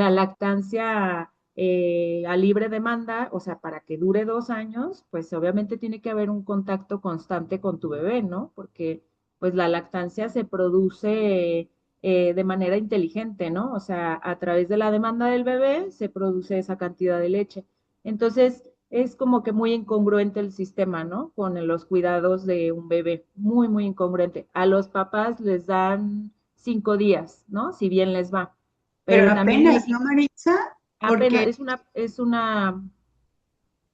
la lactancia a libre demanda, o sea, para que dure 2 años, pues obviamente tiene que haber un contacto constante con tu bebé, ¿no? Porque pues la lactancia se produce de manera inteligente, ¿no? O sea, a través de la demanda del bebé se produce esa cantidad de leche. Entonces, es como que muy incongruente el sistema, ¿no? Con los cuidados de un bebé, muy, muy incongruente. A los papás les dan 5 días, ¿no? Si bien les va. Pero Pero también apenas, ¿no, Maritza? apenas, Porque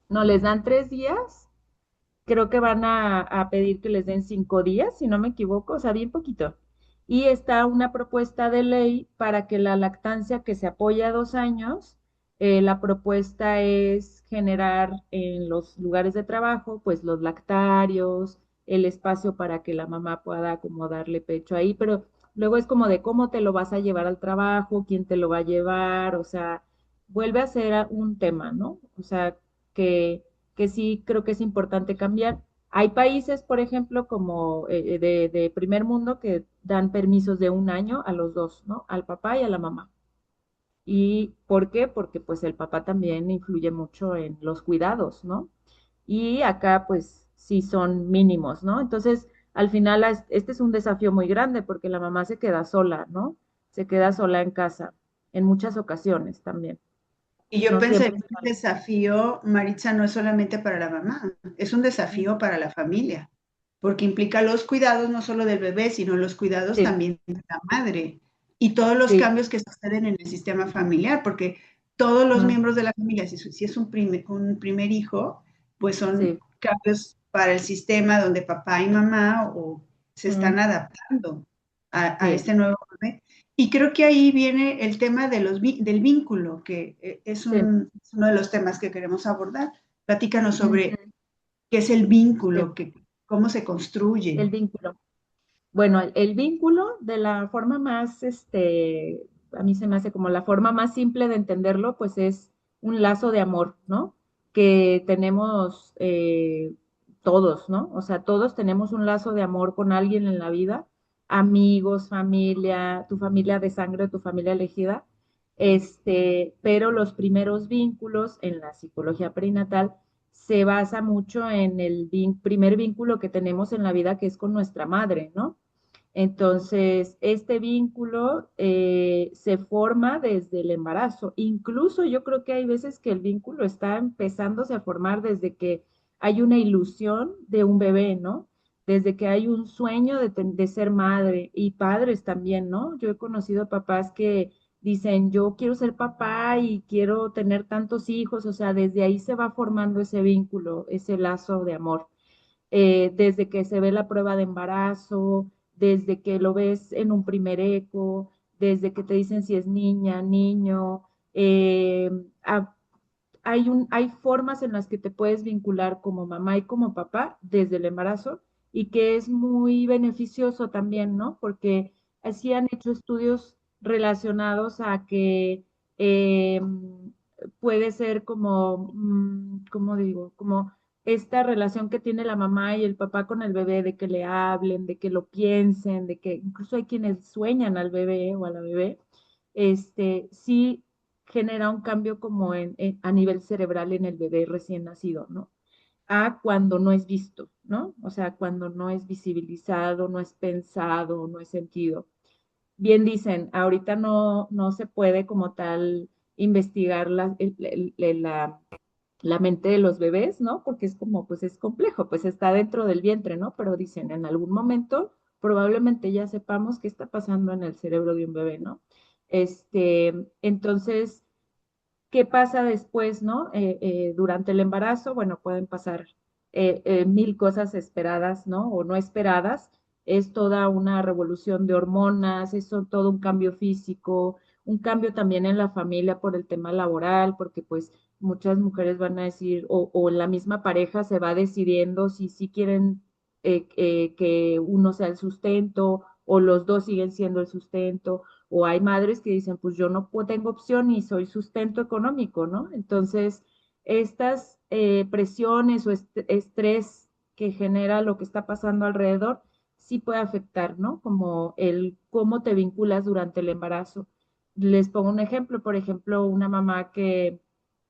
no, les dan 3 días. Creo que van a pedir que les den 5 días, si no me equivoco, o sea, bien poquito. Y está una propuesta de ley para que la lactancia que se apoya a 2 años, la propuesta es generar en los lugares de trabajo, pues los lactarios, el espacio para que la mamá pueda como darle pecho ahí, pero luego es como de cómo te lo vas a llevar al trabajo, quién te lo va a llevar, o sea, vuelve a ser un tema, ¿no? O sea, que sí creo que es importante cambiar. Hay países, por ejemplo, como de primer mundo que dan permisos de 1 año a los dos, ¿no? Al papá y a la mamá. ¿Y por qué? Porque pues el papá también influye mucho en los cuidados, ¿no? Y acá pues sí son mínimos, ¿no? Entonces, al final este es un desafío muy grande porque la mamá se queda sola, ¿no? Se queda sola en casa, en muchas ocasiones también. y yo No pensé siempre que el está. desafío, Maritza, no es solamente para la mamá, es un desafío para la familia, porque implica los cuidados no solo del bebé, sino los cuidados Sí, también de la madre y todos los sí. cambios que suceden en el sistema familiar, porque todos los Ujú, miembros de la familia, si es un primer hijo, pues son sí. cambios para el sistema donde papá y mamá se están Ujú, adaptando a sí. este nuevo bebé. Y creo que ahí viene el tema del vínculo, que Sí, es uno de los temas que queremos abordar. Platícanos sobre ujú, qué es el vínculo, sí, cómo se construye. el vínculo. Bueno, el vínculo de la forma más, a mí se me hace como la forma más simple de entenderlo, pues es un lazo de amor, ¿no? Que tenemos todos, ¿no? O sea, todos tenemos un lazo de amor con alguien en la vida, amigos, familia, tu familia de sangre, tu familia elegida, pero los primeros vínculos en la psicología perinatal se basa mucho en el primer vínculo que tenemos en la vida, que es con nuestra madre, ¿no? Entonces, este vínculo se forma desde el embarazo. Incluso yo creo que hay veces que el vínculo está empezándose a formar desde que hay una ilusión de un bebé, ¿no? Desde que hay un sueño de ser madre y padres también, ¿no? Yo he conocido papás que dicen, yo quiero ser papá y quiero tener tantos hijos, o sea, desde ahí se va formando ese vínculo, ese lazo de amor desde que se ve la prueba de embarazo, desde que lo ves en un primer eco, desde que te dicen si es niña, niño. eh, a- hay formas en las que te puedes vincular como mamá y como papá desde el embarazo y que es muy beneficioso también, ¿no? Porque así han hecho estudios relacionados a que eh, puede ser como, ¿cómo digo? Como esta relación que tiene la mamá y el papá con el bebé, de que le hablen, de que lo piensen, de que incluso hay quienes sueñan al bebé o a la bebé, sí genera un cambio como a nivel cerebral en el bebé recién nacido, ¿no? A cuando no es visto, ¿no? O sea, cuando no es visibilizado, no es pensado, no es sentido. Bien dicen, ahorita no se puede como tal investigar la mente de los bebés, ¿no? Porque es como, pues es complejo, pues está dentro del vientre, ¿no? Pero dicen, en algún momento probablemente ya sepamos qué está pasando en el cerebro de un bebé, ¿no? Entonces, ¿qué pasa después, no? Durante el embarazo, bueno, pueden pasar mil cosas esperadas, ¿no? O no esperadas. Es toda una revolución de hormonas, todo un cambio físico, un cambio también en la familia por el tema laboral, porque pues muchas mujeres van a decir, o en la misma pareja se va decidiendo si sí quieren que uno sea el sustento o los dos siguen siendo el sustento o hay madres que dicen, pues yo no tengo opción y soy sustento económico, ¿no? Entonces, estas presiones o estrés que genera lo que está pasando alrededor, sí puede afectar, ¿no? Como el cómo te vinculas durante el embarazo. les pongo un ejemplo, por ejemplo, una mamá que,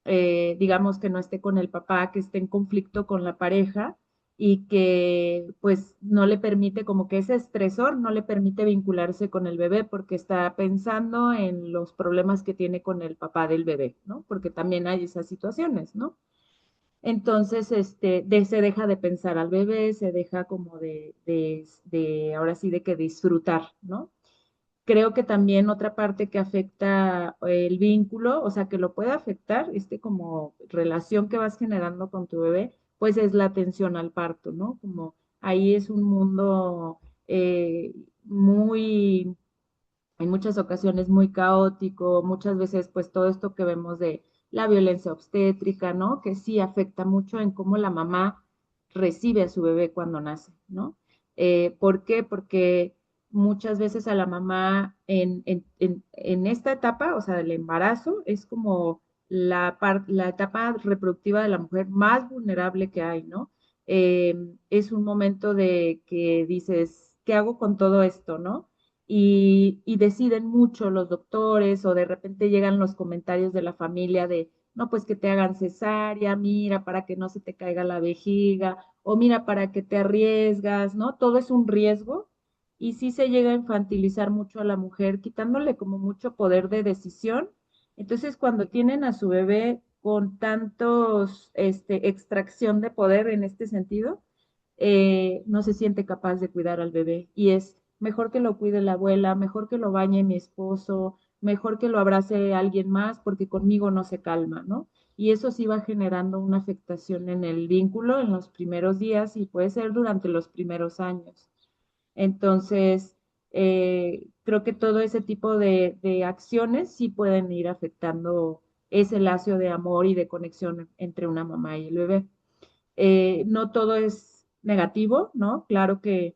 digamos, que no esté con el papá, que esté en conflicto con la pareja y que pues no le permite, como que ese estresor no le permite vincularse con el bebé porque está pensando en los problemas que tiene con el papá del bebé, ¿no? Porque también hay esas situaciones, ¿no? Entonces, se deja de pensar al bebé, se deja como ahora sí, de que disfrutar, ¿no? Creo que también otra parte que afecta el vínculo, o sea, que lo puede afectar, como relación que vas generando con tu bebé, pues es la atención al parto, ¿no? Como ahí es un mundo muy en muchas ocasiones muy caótico, muchas veces pues todo esto que vemos de la violencia obstétrica, ¿no? Que sí afecta mucho en cómo la mamá recibe a su bebé cuando nace, ¿no? ¿Por qué? Porque muchas veces a la mamá en esta etapa, o sea, del embarazo, es como la etapa reproductiva de la mujer más vulnerable que hay, ¿no? Es un momento de que dices, ¿qué hago con todo esto, no? Y deciden mucho los doctores o de repente llegan los comentarios de la familia de, no, pues que te hagan cesárea, mira, para que no se te caiga la vejiga, o mira, para que te arriesgas, ¿no? Todo es un riesgo y sí se llega a infantilizar mucho a la mujer, quitándole como mucho poder de decisión. Entonces, cuando tienen a su bebé con tantos, extracción de poder en este sentido, no se siente capaz de cuidar al bebé y es mejor que lo cuide la abuela, mejor que lo bañe mi esposo, mejor que lo abrace alguien más porque conmigo no se calma, ¿no? Y eso sí va generando una afectación en el vínculo en los primeros días y puede ser durante los primeros años. Entonces, creo que todo ese tipo de acciones sí pueden ir afectando ese lazo de amor y de conexión entre una mamá y el bebé. No todo es negativo, ¿no? Claro que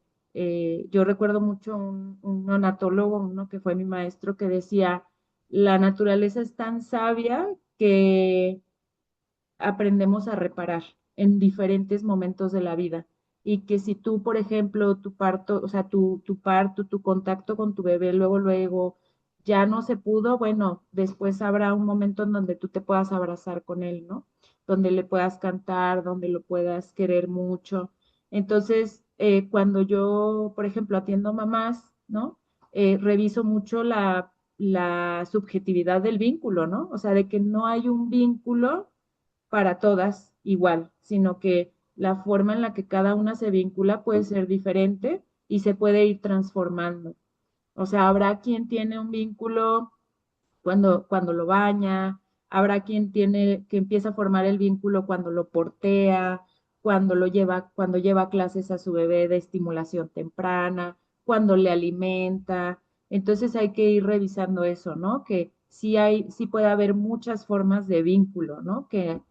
yo recuerdo mucho un neonatólogo, uno que fue mi maestro, que decía, la naturaleza es tan sabia que aprendemos a reparar en diferentes momentos de la vida. Y que si tú, por ejemplo, tu parto, o sea, tu parto, tu contacto con tu bebé, luego, ya no se pudo, bueno, después habrá un momento en donde tú te puedas abrazar con él, ¿no? Donde le puedas cantar, donde lo puedas querer mucho. Entonces, cuando yo, por ejemplo, atiendo mamás, ¿no? Reviso mucho la subjetividad del vínculo, ¿no? O sea, de que no hay un vínculo para todas igual, sino que la forma en la que cada una se vincula puede ser diferente y se puede ir transformando. O sea, habrá quien tiene un vínculo cuando lo baña, habrá quien tiene, que empieza a formar el vínculo cuando lo portea, cuando lleva clases a su bebé de estimulación temprana, cuando le alimenta. Entonces hay que ir revisando eso, ¿no? Que sí puede haber muchas formas de vínculo, ¿no? Que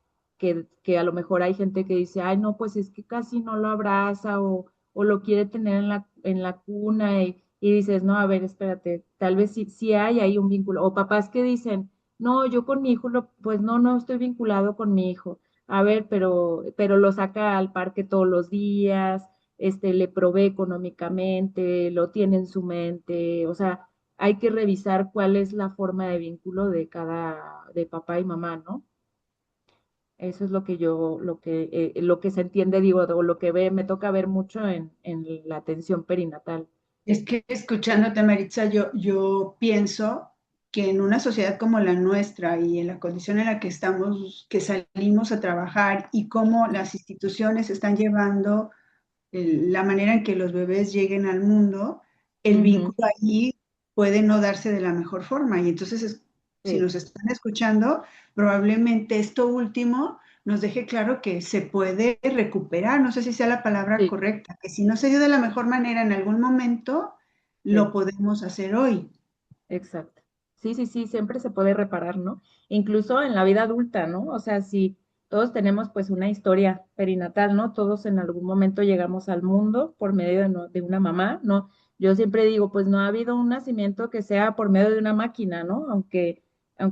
a lo mejor hay gente que dice, ay, no, pues es que casi no lo abraza o lo quiere tener en la cuna y dices, no, a ver, espérate, tal vez sí hay ahí un vínculo. O papás que dicen, no, yo con mi hijo, pues no estoy vinculado con mi hijo. A ver, pero lo saca al parque todos los días, le provee económicamente, lo tiene en su mente. O sea, hay que revisar cuál es la forma de vínculo de papá y mamá, ¿no? Eso es lo que se entiende, digo, o lo que me toca ver mucho en la atención perinatal. Es que escuchándote, Maritza, yo pienso que en una sociedad como la nuestra y en la condición en la que estamos, que salimos a trabajar y cómo las instituciones están llevando la manera en que los bebés lleguen al mundo, el Ujú, vínculo allí puede no darse de la mejor forma. Y entonces, si sí, nos están escuchando, probablemente esto último nos deje claro que se puede recuperar, no sé si sea la palabra sí, correcta, que si no se dio de la mejor manera en algún momento, lo sí. podemos hacer hoy. Exacto. Sí, sí, sí, siempre se puede reparar, ¿no? Incluso en la vida adulta, ¿no? O sea, si todos tenemos pues una historia perinatal, ¿no? Todos en algún momento llegamos al mundo por medio de una mamá, ¿no? Yo siempre digo, pues no ha habido un nacimiento que sea por medio de una máquina, ¿no? Aunque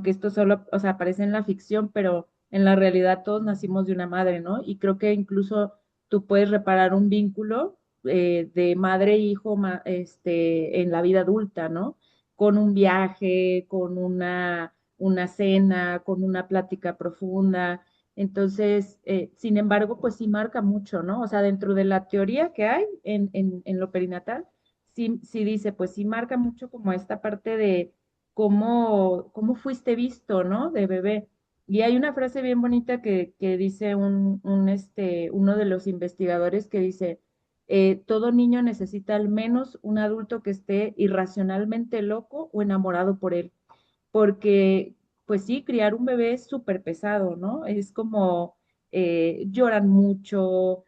esto solo, o sea, aparece en la ficción, pero en la realidad todos nacimos de una madre, ¿no? Y creo que incluso tú puedes reparar un vínculo de madre e hijo, en la vida adulta, ¿no? con un viaje, con una cena, con una plática profunda. Entonces, sin embargo, pues sí marca mucho, ¿no? O sea, dentro de la teoría que hay en lo perinatal, sí dice, pues sí marca mucho como esta parte de cómo fuiste visto, ¿no? De bebé. Y hay una frase bien bonita que dice uno de los investigadores que dice, todo niño necesita al menos un adulto que esté irracionalmente loco o enamorado por él, porque pues sí, criar un bebé es súper pesado, ¿no? Es como lloran mucho,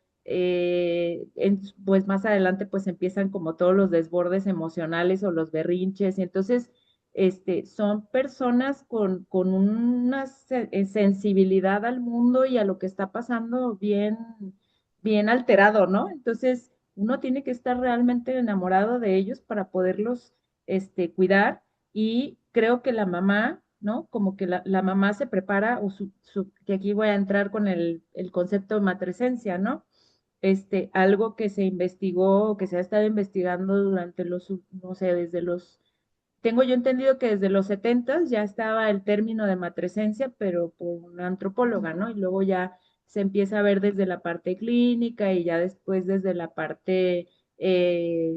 pues más adelante pues empiezan como todos los desbordes emocionales o los berrinches, y entonces son personas con una sensibilidad al mundo y a lo que está pasando bien, bien alterado, ¿no? Entonces uno tiene que estar realmente enamorado de ellos para poderlos cuidar, y creo que la mamá, ¿no? Como que la mamá se prepara, o que aquí voy a entrar con el concepto de matresencia, ¿no? Algo que se investigó, que se ha estado investigando durante no sé, tengo yo entendido que desde los 70 ya estaba el término de matresencia, pero por una antropóloga, ¿no? Y luego ya se empieza a ver desde la parte clínica y ya después desde la parte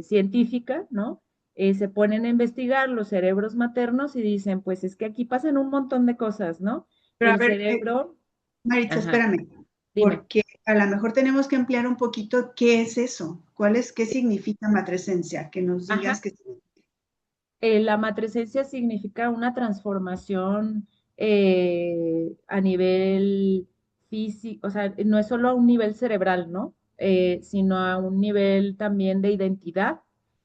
científica, ¿no? Se ponen a investigar los cerebros maternos y dicen, pues es que aquí pasan un montón de cosas, ¿no? Pero a El ver, cerebro, Maritza, ajá, espérame, dime. porque a lo mejor tenemos que ampliar un poquito qué es eso, qué significa matresencia, que nos digas Ajá, que la matresencia significa una transformación a nivel físico, o sea, no es solo a un nivel cerebral, ¿no? Sino a un nivel también de identidad,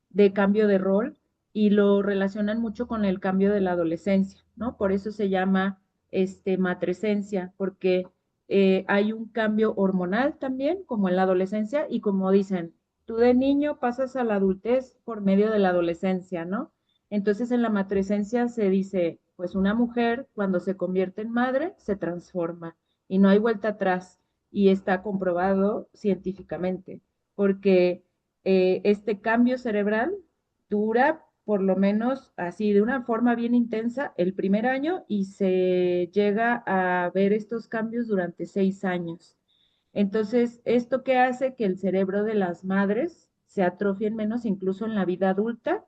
de cambio de rol, y lo relacionan mucho con el cambio de la adolescencia, ¿no? Por eso se llama matresencia, porque hay un cambio hormonal también, como en la adolescencia, y como dicen, tú de niño pasas a la adultez por medio de la adolescencia, ¿no? Entonces en la matresencia se dice, pues una mujer cuando se convierte en madre se transforma y no hay vuelta atrás, y está comprobado científicamente, porque este cambio cerebral dura por lo menos así de una forma bien intensa el primer año, y se llega a ver estos cambios durante 6 años. Entonces, ¿esto qué hace? Que el cerebro de las madres se atrofien menos incluso en la vida adulta,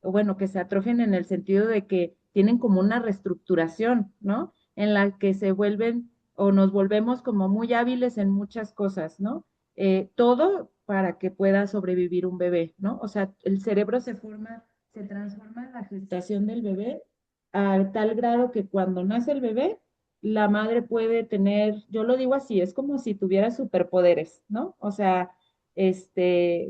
o bueno, que se atrofien en el sentido de que tienen como una reestructuración, ¿no? En la que se vuelven o nos volvemos como muy hábiles en muchas cosas, ¿no? Todo para que pueda sobrevivir un bebé, ¿no? O sea, el cerebro se transforma en la gestación del bebé a tal grado que cuando nace el bebé, la madre puede tener, yo lo digo así, es como si tuviera superpoderes, ¿no? O sea,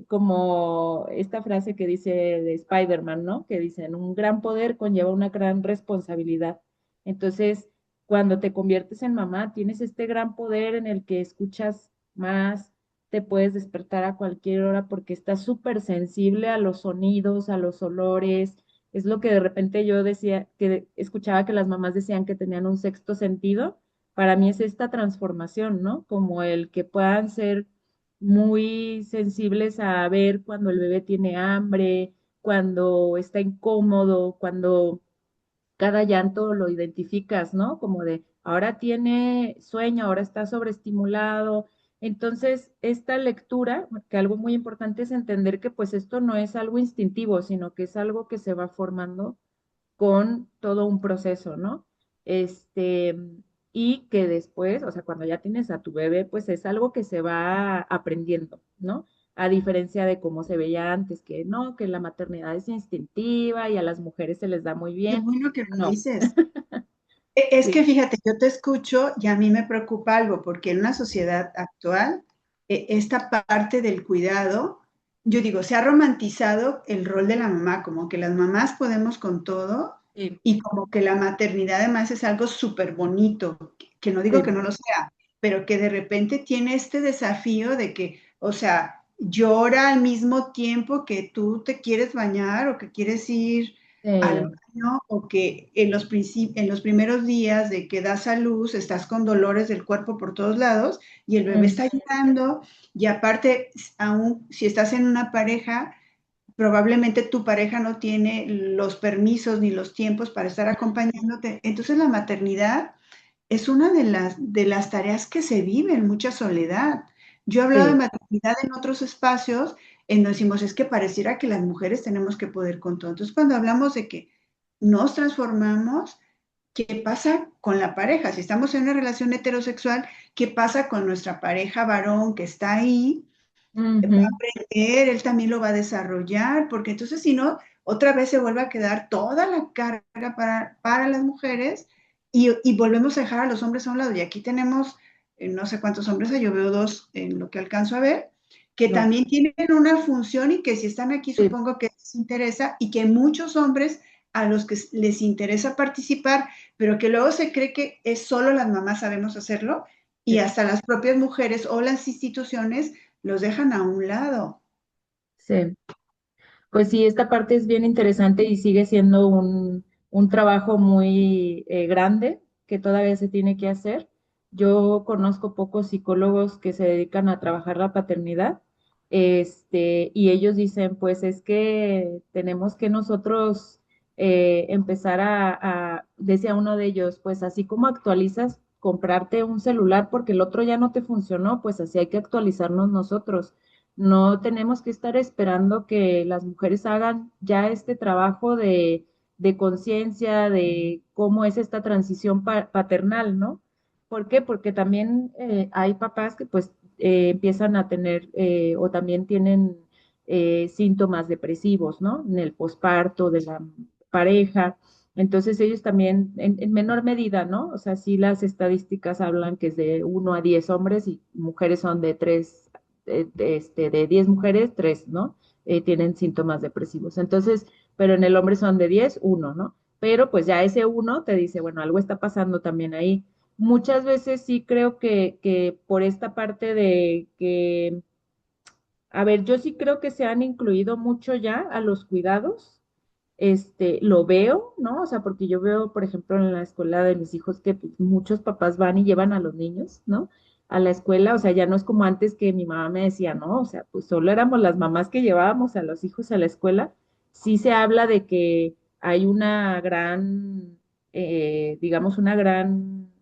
como esta frase que dice de Spider-Man, ¿no? Que dicen, un gran poder conlleva una gran responsabilidad. Entonces, cuando te conviertes en mamá, tienes este gran poder en el que escuchas más, te puedes despertar a cualquier hora porque estás súper sensible a los sonidos, a los olores. Es lo que de repente yo decía, que escuchaba que las mamás decían que tenían un sexto sentido. Para mí es esta transformación, ¿no? Como el que puedan ser muy sensibles a ver cuando el bebé tiene hambre, cuando está incómodo, cuando cada llanto lo identificas, ¿no? Como de, ahora tiene sueño, ahora está sobreestimulado. Entonces, esta lectura, que algo muy importante es entender que pues esto no es algo instintivo, sino que es algo que se va formando con todo un proceso, ¿no? Este, y que después, o sea, cuando ya tienes a tu bebé, pues es algo que se va aprendiendo, ¿no? A diferencia de cómo se veía antes, que no, que la maternidad es instintiva y a las mujeres se les da muy qué bien. bueno que lo No, dices. Es que sí, fíjate, yo te escucho y a mí me preocupa algo, porque en una sociedad actual, esta parte del cuidado, yo digo, se ha romantizado el rol de la mamá, como que las mamás podemos con todo sí, y como que la maternidad además es algo súper bonito, que no digo que sí, no lo sea, pero que de repente tiene este desafío de que, o sea, llora al mismo tiempo que tú te quieres bañar o que quieres ir al sí, ¿no? O que en los primeros días de que das a luz estás con dolores del cuerpo por todos lados y el bebé está ujú, llorando y aparte, aún si estás en una pareja, probablemente tu pareja no tiene los permisos ni los tiempos para estar acompañándote. Entonces la maternidad es una de las tareas que se vive en mucha soledad. Yo he hablado de Sí. maternidad en otros espacios en donde decimos, es que pareciera que las mujeres tenemos que poder con todo. Entonces, cuando hablamos de que nos transformamos, ¿qué pasa con la pareja? Si estamos en una relación heterosexual, ¿qué pasa con nuestra pareja varón que está ahí? Va a Ujú. aprender, él también lo va a desarrollar, porque entonces si no, otra vez se vuelve a quedar toda la carga para las mujeres y volvemos a dejar a los hombres a un lado. Y aquí tenemos, no sé cuántos hombres hay, yo veo dos en lo que alcanzo a ver, que Dos. también tienen una función y que si están aquí Sí, supongo que les interesa y que muchos hombres a los que les interesa participar, pero que luego se cree que es solo las mamás sabemos hacerlo y sí. hasta las propias mujeres o las instituciones los dejan a un lado. Sí. Pues sí, esta parte es bien interesante y sigue siendo un trabajo muy grande que todavía se tiene que hacer. Yo conozco pocos psicólogos que se dedican a trabajar la paternidad, y ellos dicen, pues es que tenemos que nosotros empezar decía uno de ellos, pues así como actualizas, comprarte un celular porque el otro ya no te funcionó, pues así hay que actualizarnos nosotros. No tenemos que estar esperando que las mujeres hagan ya este trabajo de conciencia de cómo es esta transición paternal, ¿no? ¿Por qué? Porque también hay papás que pues empiezan a tener o también tienen síntomas depresivos, ¿no? En el posparto de la pareja. Entonces ellos también, en menor medida, ¿no? O sea, sí las estadísticas hablan que es de 1 a 10 hombres y mujeres son de 3 de 10 mujeres, 3, ¿no? Tienen síntomas depresivos. Entonces, pero en el hombre son de 10, uno, ¿no? Pero pues ya ese uno te dice, bueno, algo está pasando también ahí. Muchas veces sí creo que por esta parte de que, a ver, yo sí creo que se han incluido mucho ya a los cuidados, lo veo, ¿no? O sea, porque yo veo, por ejemplo, en la escuela de mis hijos que pues, muchos papás van y llevan a los niños, ¿no? A la escuela, o sea, ya no es como antes que mi mamá me decía, no, o sea, pues solo éramos las mamás que llevábamos a los hijos a la escuela. Sí se habla de que hay una gran, digamos, una gran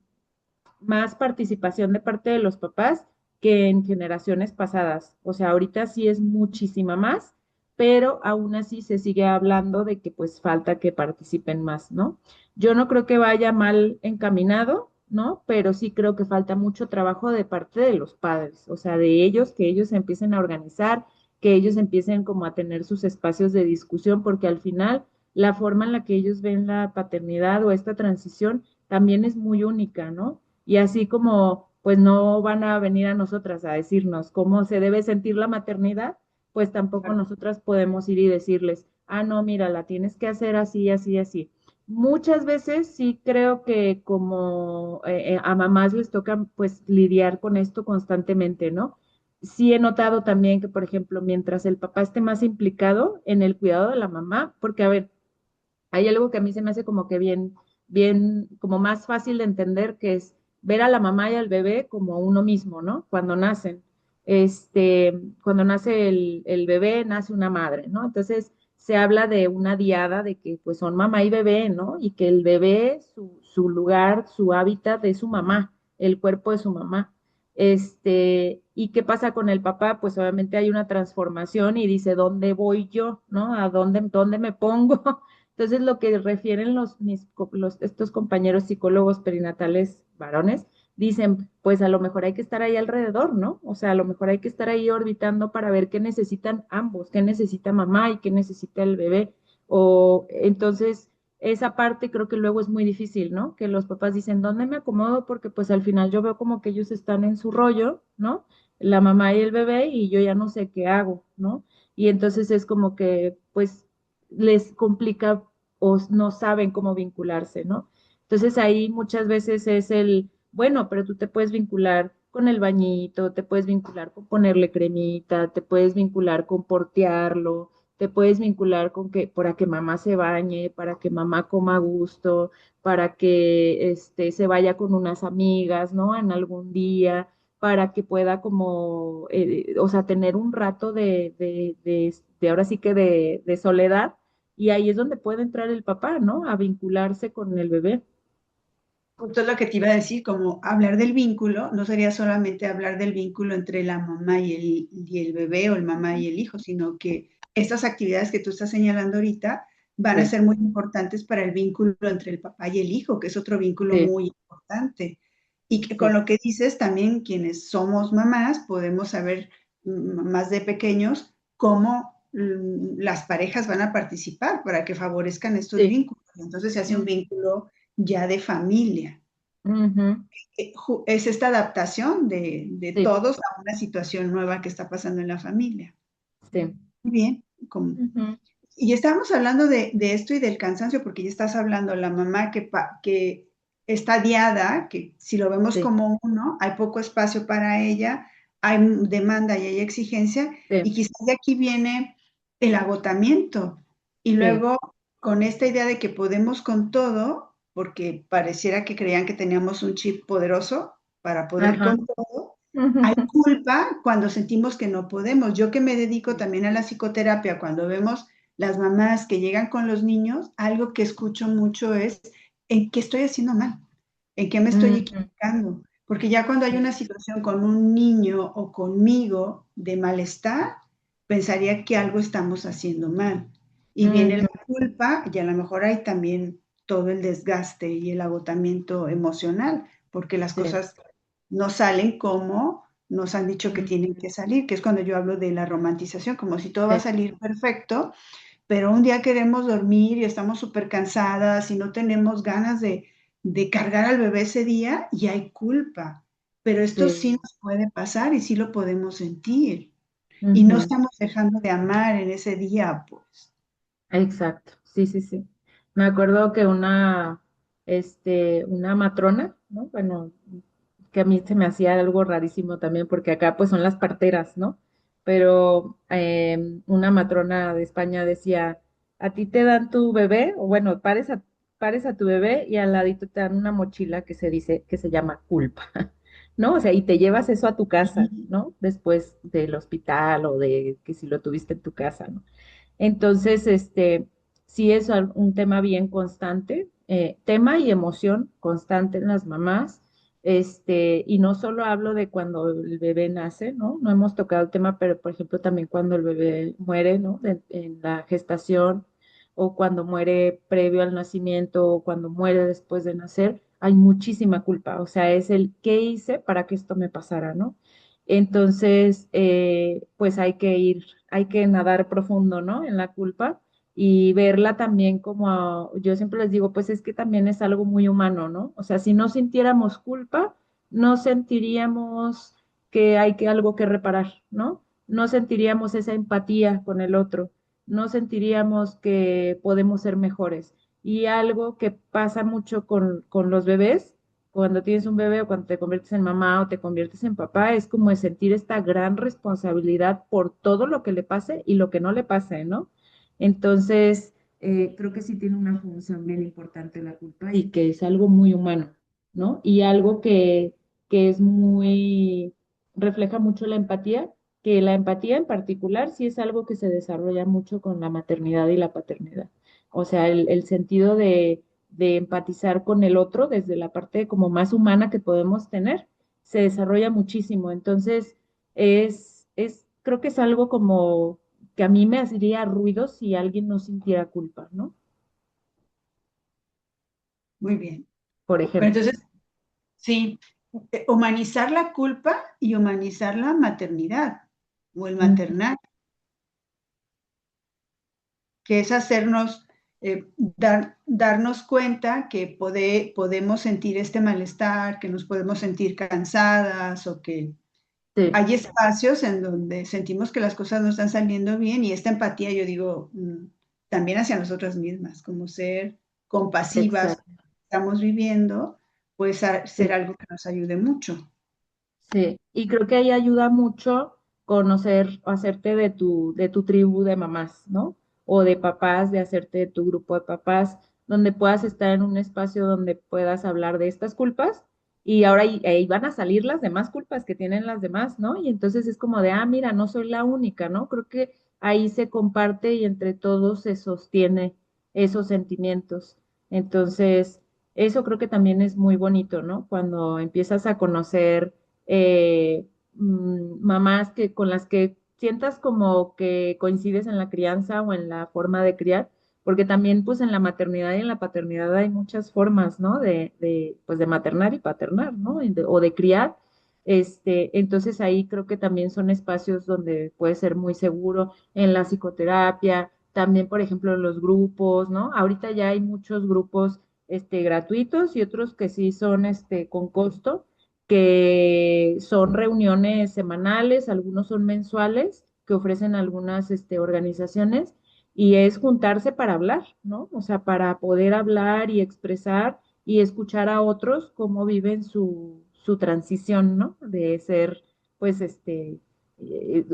más participación de parte de los papás que en generaciones pasadas. O sea, ahorita sí es muchísima más, pero aún así se sigue hablando de que pues falta que participen más, ¿no? Yo no creo que vaya mal encaminado, ¿no? Pero sí creo que falta mucho trabajo de parte de los padres, o sea, de ellos, que ellos se empiecen a organizar, que ellos empiecen como a tener sus espacios de discusión, porque al final la forma en la que ellos ven la paternidad o esta transición también es muy única, ¿no? Y así como pues no van a venir a nosotras a decirnos cómo se debe sentir la maternidad, pues tampoco nosotras podemos ir y decirles, ah, no, mira, la tienes que hacer así, así, así. Muchas veces sí creo que como a mamás les toca pues lidiar con esto constantemente, ¿no? Sí he notado también que, por ejemplo, mientras el papá esté más implicado en el cuidado de la mamá, porque a ver, hay algo que a mí se me hace como que bien, bien, como más fácil de entender, que es ver a la mamá y al bebé como uno mismo, ¿no? Cuando nacen. Cuando nace el bebé, nace una madre, ¿no? Entonces se habla de una diada de que pues son mamá y bebé, ¿no? Y que el bebé, su lugar, su hábitat es su mamá, el cuerpo de su mamá. ¿Y qué pasa con el papá? Pues obviamente hay una transformación y dice, ¿dónde voy yo? ¿No? ¿Dónde me pongo? Entonces, lo que refieren estos compañeros psicólogos perinatales varones, dicen, pues a lo mejor hay que estar ahí alrededor, ¿no? O sea, a lo mejor hay que estar ahí orbitando para ver qué necesitan ambos, qué necesita mamá y qué necesita el bebé. O entonces, esa parte creo que luego es muy difícil, ¿no? Que los papás dicen, ¿dónde me acomodo? Porque pues al final yo veo como que ellos están en su rollo, ¿no? La mamá y el bebé y yo ya no sé qué hago, ¿no? Y entonces es como que, pues, les complica o no saben cómo vincularse, ¿no? Entonces ahí muchas veces es bueno, pero tú te puedes vincular con el bañito, te puedes vincular con ponerle cremita, te puedes vincular con portearlo, te puedes vincular con que para que mamá se bañe, para que mamá coma a gusto, para que se vaya con unas amigas, ¿no? En algún día, para que pueda como, o sea, tener un rato de ahora sí que de soledad, y ahí es donde puede entrar el papá, ¿no? A vincularse con el bebé. Justo es lo que te iba a decir, como hablar del vínculo, no sería solamente hablar del vínculo entre la mamá y el bebé o el mamá y el hijo, sino que estas actividades que tú estás señalando ahorita van a Sí, ser muy importantes para el vínculo entre el papá y el hijo, que es otro vínculo sí, muy importante. Y que con sí, lo que dices, también quienes somos mamás podemos saber más de pequeños cómo las parejas van a participar para que favorezcan estos sí. vínculos. Entonces se hace un Mm, vínculo ya de familia. ujú, Es esta adaptación de sí, todos a una situación nueva que está pasando en la familia. sí. Muy bien. Como, Ujú, y estábamos hablando de esto y del cansancio, porque ya estás hablando, la mamá que está diada, que si lo vemos sí, como uno, hay poco espacio para ella, hay demanda y hay exigencia, sí, y quizás de aquí viene el agotamiento. Y sí. luego, con esta idea de que podemos con todo, porque pareciera que creían que teníamos un chip poderoso para poder Ajá. con todo, hay Ujú, culpa cuando sentimos que no podemos. Yo que me dedico sí, también a la psicoterapia, cuando vemos las mamás que llegan con los niños, algo que escucho mucho es, ¿en qué estoy haciendo mal? ¿En qué me estoy ujú, equivocando? Porque ya cuando hay sí, una situación con un niño o conmigo de malestar, pensaría que algo estamos haciendo mal. Y viene ujú, la culpa y a lo mejor hay también todo el desgaste y el agotamiento emocional, porque las sí, cosas no salen como nos han dicho que tienen ujú, que salir, que es cuando yo hablo de la romantización, como si todo va a sí, salir perfecto, pero un día queremos dormir y estamos súper cansadas y no tenemos ganas de cargar al bebé ese día y hay culpa. Pero esto sí sí, nos puede pasar y sí lo podemos sentir. Y no ujú, estamos dejando de amar en ese día, pues. exacto, sí, sí, sí. Me acuerdo que una matrona, ¿no? Bueno, que a mí se me hacía algo rarísimo también, porque acá pues son las parteras, ¿no? Pero una matrona de España decía, a ti te dan tu bebé, o bueno, pares a tu bebé y al ladito te dan una mochila que se dice, que se llama culpa, ¿no? O sea, y te llevas eso a tu casa, ¿no? Después del hospital o de que si lo tuviste en tu casa, ¿no? Entonces, sí es un tema bien constante, tema y emoción constante en las mamás, y no solo hablo de cuando el bebé nace, ¿no? No hemos tocado el tema, pero por ejemplo también cuando el bebé muere, ¿no? En la gestación o cuando muere previo al nacimiento o cuando muere después de nacer, hay muchísima culpa, o sea, es el qué hice para que esto me pasara, ¿no? Entonces, pues hay que nadar profundo, ¿no? En la culpa y verla también como, yo siempre les digo, pues es que también es algo muy humano, ¿no? O sea, si no sintiéramos culpa, no sentiríamos que hay que algo que reparar, ¿no? No sentiríamos esa empatía con el otro, no sentiríamos que podemos ser mejores. Y algo que pasa mucho con los bebés cuando tienes un bebé o cuando te conviertes en mamá o te conviertes en papá, es como de sentir esta gran responsabilidad por todo lo que le pase y lo que no le pase, ¿no? Entonces, creo que sí tiene una función bien importante la culpa y que es algo muy humano, ¿no? Y algo que es muy, refleja mucho la empatía, que la empatía en particular sí es algo que se desarrolla mucho con la maternidad y la paternidad. O sea, el sentido de empatizar con el otro desde la parte como más humana que podemos tener, se desarrolla muchísimo. Entonces, creo que es algo como que a mí me haría ruido si alguien no sintiera culpa, ¿no? Muy bien. Por Pero ejemplo. entonces, sí, humanizar la culpa y humanizar la maternidad o el Ujú, maternar, que es hacernos, darnos cuenta que podemos sentir este malestar, que nos podemos sentir cansadas o que sí, hay espacios en donde sentimos que las cosas no están saliendo bien y esta empatía, yo digo, también hacia nosotras mismas, como ser compasivas, exacto. estamos viviendo, puede ser Sí. algo que nos ayude mucho. Sí, y creo que ahí ayuda mucho conocer, hacerte de tu tribu de mamás, ¿no? O de papás, de hacerte de tu grupo de papás, donde puedas estar en un espacio donde puedas hablar de estas culpas y ahora ahí van a salir las demás culpas que tienen las demás, ¿no? Y entonces es como de, ah, mira, no soy la única, ¿no? Creo que ahí se comparte y entre todos se sostiene esos sentimientos. Entonces, eso creo que también es muy bonito, ¿no? Cuando empiezas a conocer mamás que con las que sientas como que coincides en la crianza o en la forma de criar, porque también pues en la maternidad y en la paternidad hay muchas formas, ¿no? Pues de maternar y paternar, ¿no? O de criar. Entonces ahí creo que también son espacios donde puede ser muy seguro en la psicoterapia, también por ejemplo en los grupos, ¿no? Ahorita ya hay muchos grupos gratuitos y otros que sí son con costo, que son reuniones semanales, algunos son mensuales, que ofrecen algunas organizaciones y es juntarse para hablar, ¿no? O sea, para poder hablar y expresar y escuchar a otros cómo viven su transición, ¿no? De ser, pues,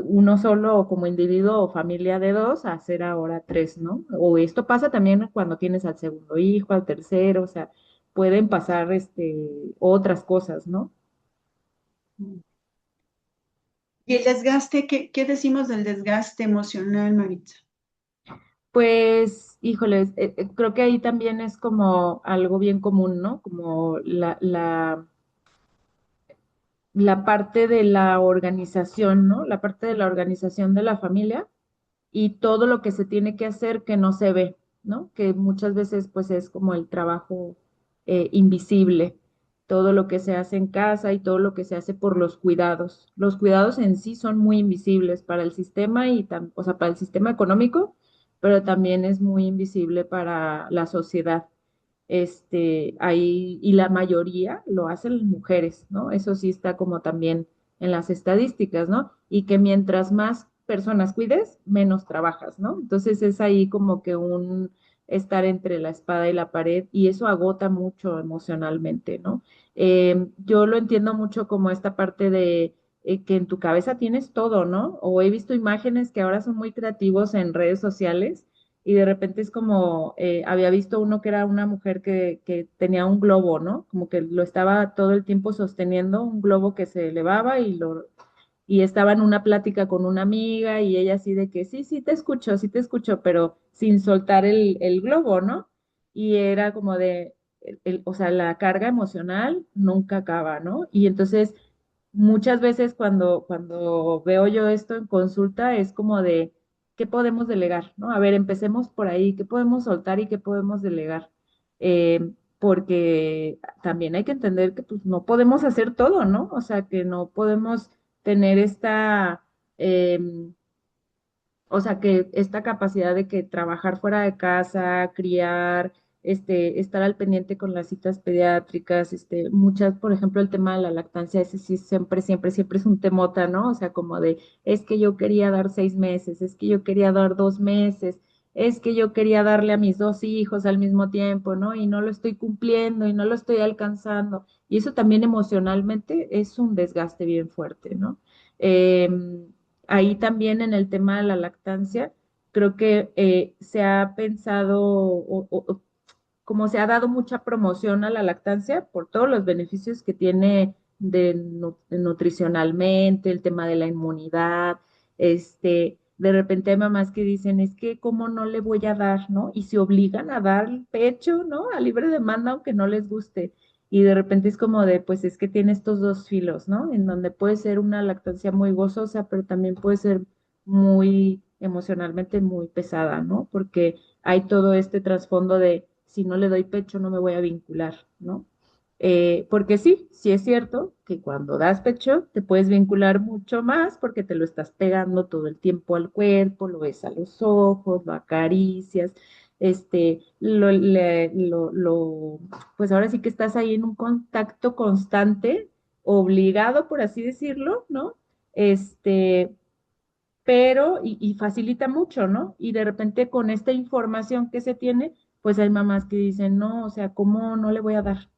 uno solo como individuo o familia de dos a ser ahora tres, ¿no? O esto pasa también cuando tienes al segundo hijo, al tercero, o sea, pueden pasar, otras cosas, ¿no? Y el desgaste, ¿qué decimos del desgaste emocional, Maritza? Pues, híjoles, creo que ahí también es como algo bien común, ¿no? Como la parte de la organización, ¿no? La parte de la organización de la familia y todo lo que se tiene que hacer que no se ve, ¿no? Que muchas veces pues es como el trabajo invisible, todo lo que se hace en casa y todo lo que se hace por los cuidados. Los cuidados en sí son muy invisibles para el sistema o sea, para el sistema económico, pero también es muy invisible para la sociedad. Ahí, y la mayoría lo hacen las mujeres, ¿no? Eso sí está como también en las estadísticas, ¿no? Y que mientras más personas cuides, menos trabajas, ¿no? Entonces es ahí como que un estar entre la espada y la pared y eso agota mucho emocionalmente, ¿no? Yo lo entiendo mucho como esta parte de que en tu cabeza tienes todo, ¿no? O he visto imágenes que ahora son muy creativos en redes sociales y de repente es como, había visto uno que era una mujer que tenía un globo, ¿no? Como que lo estaba todo el tiempo sosteniendo, un globo que se elevaba y estaba en una plática con una amiga y ella así de que sí te escucho, pero sin soltar el globo, ¿no? Y era como de, o sea, la carga emocional nunca acaba, ¿no? Y entonces muchas veces cuando veo yo esto en consulta es como de, ¿qué podemos delegar? ¿No? A ver, empecemos por ahí, ¿qué podemos soltar y qué podemos delegar? Porque también hay que entender que pues no podemos hacer todo, ¿no? O sea, que no podemos tener em, o sea, que esta capacidad de que trabajar fuera de casa, criar, estar al pendiente con las citas pediátricas, muchas, por ejemplo, el tema de la lactancia, ese sí siempre, siempre, siempre es un temota, ¿no? O sea, como de, es que yo quería dar 6 meses, es que yo quería dar 2 meses, es que yo quería darle a mis dos hijos al mismo tiempo, ¿no? Y no lo estoy cumpliendo y no lo estoy alcanzando. Y eso también emocionalmente es un desgaste bien fuerte, ¿no? Ahí también en el tema de la lactancia, creo que se ha pensado como se ha dado mucha promoción a la lactancia por todos los beneficios que tiene de nutricionalmente, el tema de la inmunidad, de repente hay mamás que dicen, es que cómo no le voy a dar, ¿no? Y se obligan a dar el pecho, ¿no? A libre demanda, aunque no les guste. Y de repente es como de, pues es que tiene estos dos filos, ¿no? En donde puede ser una lactancia muy gozosa, pero también puede ser muy emocionalmente muy pesada, ¿no? Porque hay todo este trasfondo de si no le doy pecho no me voy a vincular, ¿no? Porque sí, sí es cierto que cuando das pecho te puedes vincular mucho más porque te lo estás pegando todo el tiempo al cuerpo, lo ves a los ojos, lo acaricias, pues ahora sí que estás ahí en un contacto constante, obligado, por así decirlo, ¿no? Este, pero, y facilita mucho, ¿no? Y de repente con esta información que se tiene, pues hay mamás que dicen, no, o sea, ¿cómo no le voy a dar?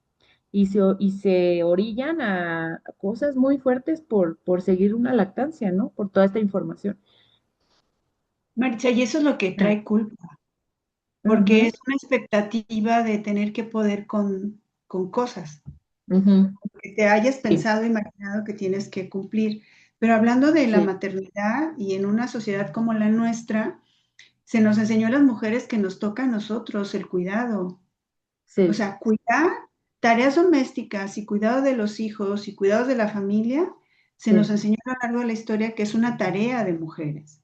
Y se orillan a cosas muy fuertes por seguir una lactancia, ¿no? Por toda esta información. Maritza, y eso es lo que Ah, trae culpa, porque ujú, es una expectativa de tener que poder con cosas. Ujú. que te hayas Sí, pensado, imaginado que tienes que cumplir. Pero hablando de la sí, maternidad y en una sociedad como la nuestra, se nos enseñó a las mujeres que nos toca a nosotros el cuidado. O sí, sea, cuidar tareas domésticas y cuidado de los hijos y cuidados de la familia, se nos sí, enseñó a lo largo de la historia que es una tarea de mujeres.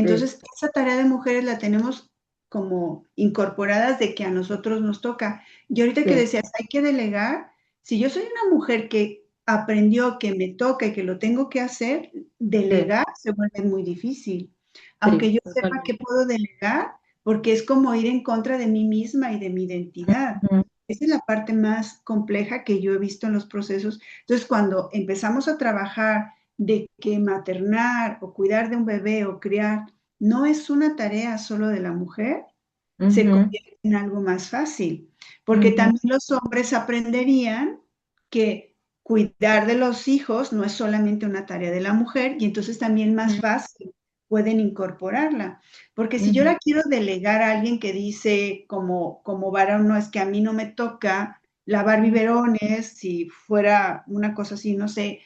sí, Entonces, esa tarea de mujeres la tenemos como incorporadas de que a nosotros nos toca. Y ahorita que sí, decías, hay que delegar, si yo soy una mujer que aprendió que me toca y que lo tengo que hacer, sí, delegar se vuelve muy difícil. Aunque sí, yo sepa que totalmente. puedo delegar, porque es como ir en contra de mí misma y de mi identidad. Ujú, Esa es la parte más compleja que yo he visto en los procesos. Entonces, cuando empezamos a trabajar de que maternar o cuidar de un bebé o criar no es una tarea solo de la mujer, se ujú, convierte en algo más fácil, porque ujú, también los hombres aprenderían que cuidar de los hijos no es solamente una tarea de la mujer y entonces también más ujú, fácil pueden incorporarla. Porque si yo ujú, la quiero delegar a alguien que dice como varón, no es que a mí no me toca lavar ujú, biberones, si fuera una cosa así, no sé,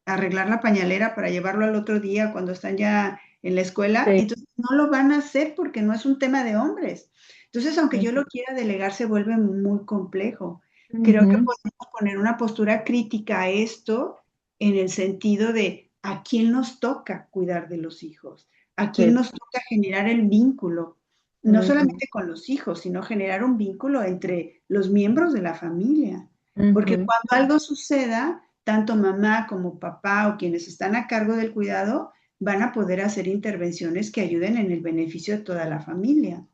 arreglar la pañalera para llevarlo al otro día cuando están ya en la escuela, sí, entonces no lo van a hacer porque no es un tema de hombres. Entonces, aunque yo ujú, lo quiera delegar, se vuelve muy complejo. Creo que ujú, podemos poner una postura crítica a esto en el sentido de a quién nos toca cuidar de los hijos, a quién sí, nos toca generar el vínculo, no ujú, solamente con los hijos, sino generar un vínculo entre los miembros de la familia. Porque ujú, cuando algo suceda, tanto mamá como papá o quienes están a cargo del cuidado van a poder hacer intervenciones que ayuden en el beneficio de toda la familia.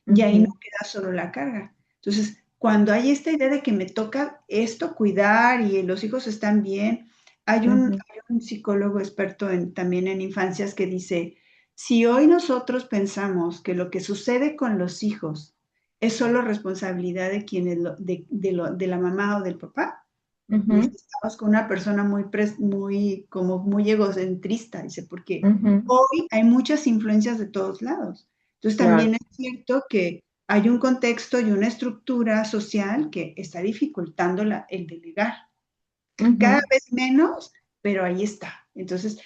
Y ahí no ujú, queda solo la carga. Entonces, cuando hay esta idea de que me toca esto cuidar y los hijos están bien, ujú, hay un psicólogo experto también en infancias que dice, si hoy nosotros pensamos que lo que sucede con los hijos es solo responsabilidad de quienes de la mamá o del papá, dice, ujú, estamos con una persona como muy egocentrista, dice, porque ujú, hoy hay muchas influencias de todos lados. Entonces también claro. es cierto que hay un contexto y una estructura social que está dificultando el delegar. Cada Ujú, vez menos, pero ahí está. Entonces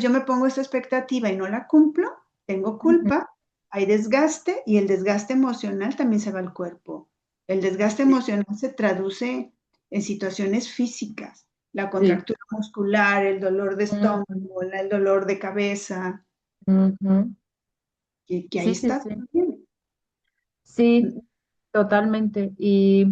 yo me pongo esta expectativa y no la cumplo, tengo ujú, culpa, hay desgaste y el desgaste emocional también se va al cuerpo. El desgaste sí, emocional se traduce en situaciones físicas, la sí, contractura muscular, el dolor de ujú, estómago, el dolor de cabeza, ujú, que ahí sí, sí, está sí, también. sí, totalmente. Y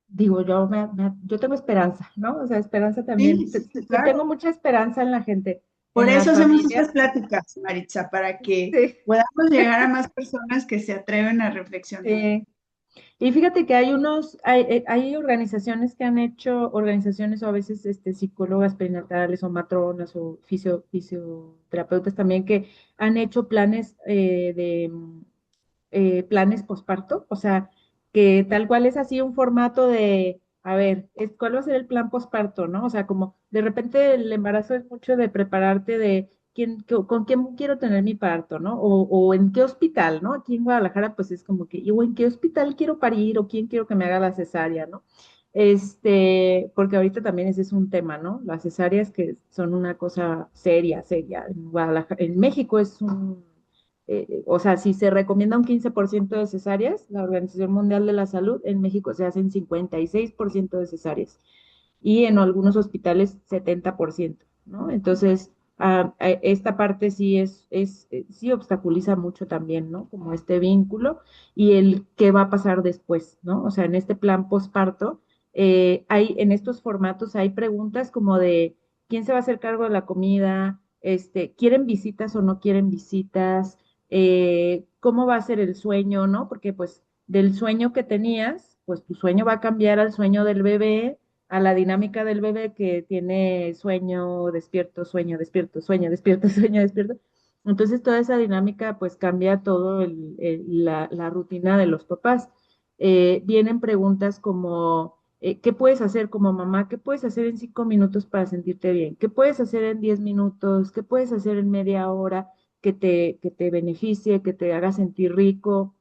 digo, yo tengo esperanza, ¿no? O sea, esperanza también. Sí, sí, sí, Tengo claro. mucha esperanza en la gente, Por en eso las hacemos familias. estas pláticas, Maritza, para que Sí, podamos llegar a más personas que se atreven a reflexionar. sí. Y fíjate que hay organizaciones que han hecho, organizaciones o a veces psicólogas perinatales o matronas o fisioterapeutas también que han hecho planes planes posparto, o sea, que tal cual es así un formato de, a ver, ¿cuál va a ser el plan posparto, no? O sea, como de repente el embarazo es mucho de prepararte de con quién quiero tener mi parto, ¿no? O en qué hospital, ¿no? Aquí en Guadalajara, pues es como que, o en qué hospital quiero parir, o quién quiero que me haga la cesárea, ¿no? Porque ahorita también ese es un tema, ¿no? Las cesáreas que son una cosa seria, seria. En Guadalajara, en México es o sea, si se recomienda un 15% de cesáreas, la Organización Mundial de la Salud, en México se hacen 56% de cesáreas y en algunos hospitales 70%, ¿no? Entonces, esta parte sí obstaculiza mucho también, ¿no? Como este vínculo y el qué va a pasar después, ¿no? O sea, en este plan posparto, en estos formatos hay preguntas como de quién se va a hacer cargo de la comida, ¿quieren visitas o no quieren visitas? ¿Cómo va a ser el sueño, no? Porque pues del sueño que tenías, pues tu sueño va a cambiar al sueño del bebé, a la dinámica del bebé que tiene sueño, despierto, sueño, despierto, sueño, despierto, sueño, despierto. Entonces toda esa dinámica pues cambia todo la rutina de los papás. Vienen preguntas como, ¿qué puedes hacer como mamá? ¿Qué puedes hacer en 5 minutos para sentirte bien? ¿Qué puedes hacer en 10 minutos? ¿Qué puedes hacer en media hora que te beneficie, que te haga sentir rico?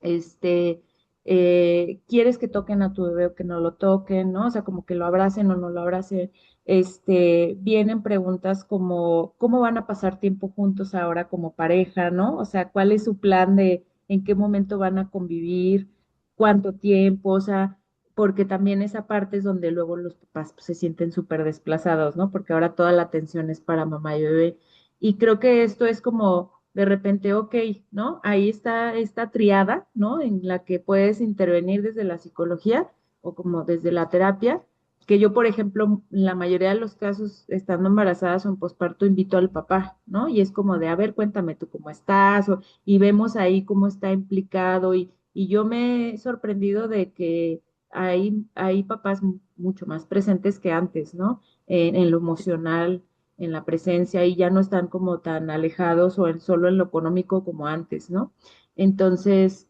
Este, quieres que toquen a tu bebé o que no lo toquen, ¿no? O sea, como que lo abracen o no lo abracen. Vienen preguntas como, ¿cómo van a pasar tiempo juntos ahora como pareja, ¿no? O sea, ¿cuál es su plan de en qué momento van a convivir, cuánto tiempo? O sea, porque también esa parte es donde luego los papás pues, se sienten súper desplazados, ¿no? Porque ahora toda la atención es para mamá y bebé. Y creo que esto es como de repente, ok, ¿no? Ahí está esta triada, ¿no? En la que puedes intervenir desde la psicología o como desde la terapia, que yo, por ejemplo, en la mayoría de los casos, estando embarazadas o en posparto, invito al papá, ¿no? Y es como de, a ver, cuéntame tú cómo estás, y vemos ahí cómo está implicado, y yo me he sorprendido de que hay papás mucho más presentes que antes, ¿no? En lo emocional, en la presencia, y ya no están como tan alejados o solo en lo económico como antes, ¿no? Entonces,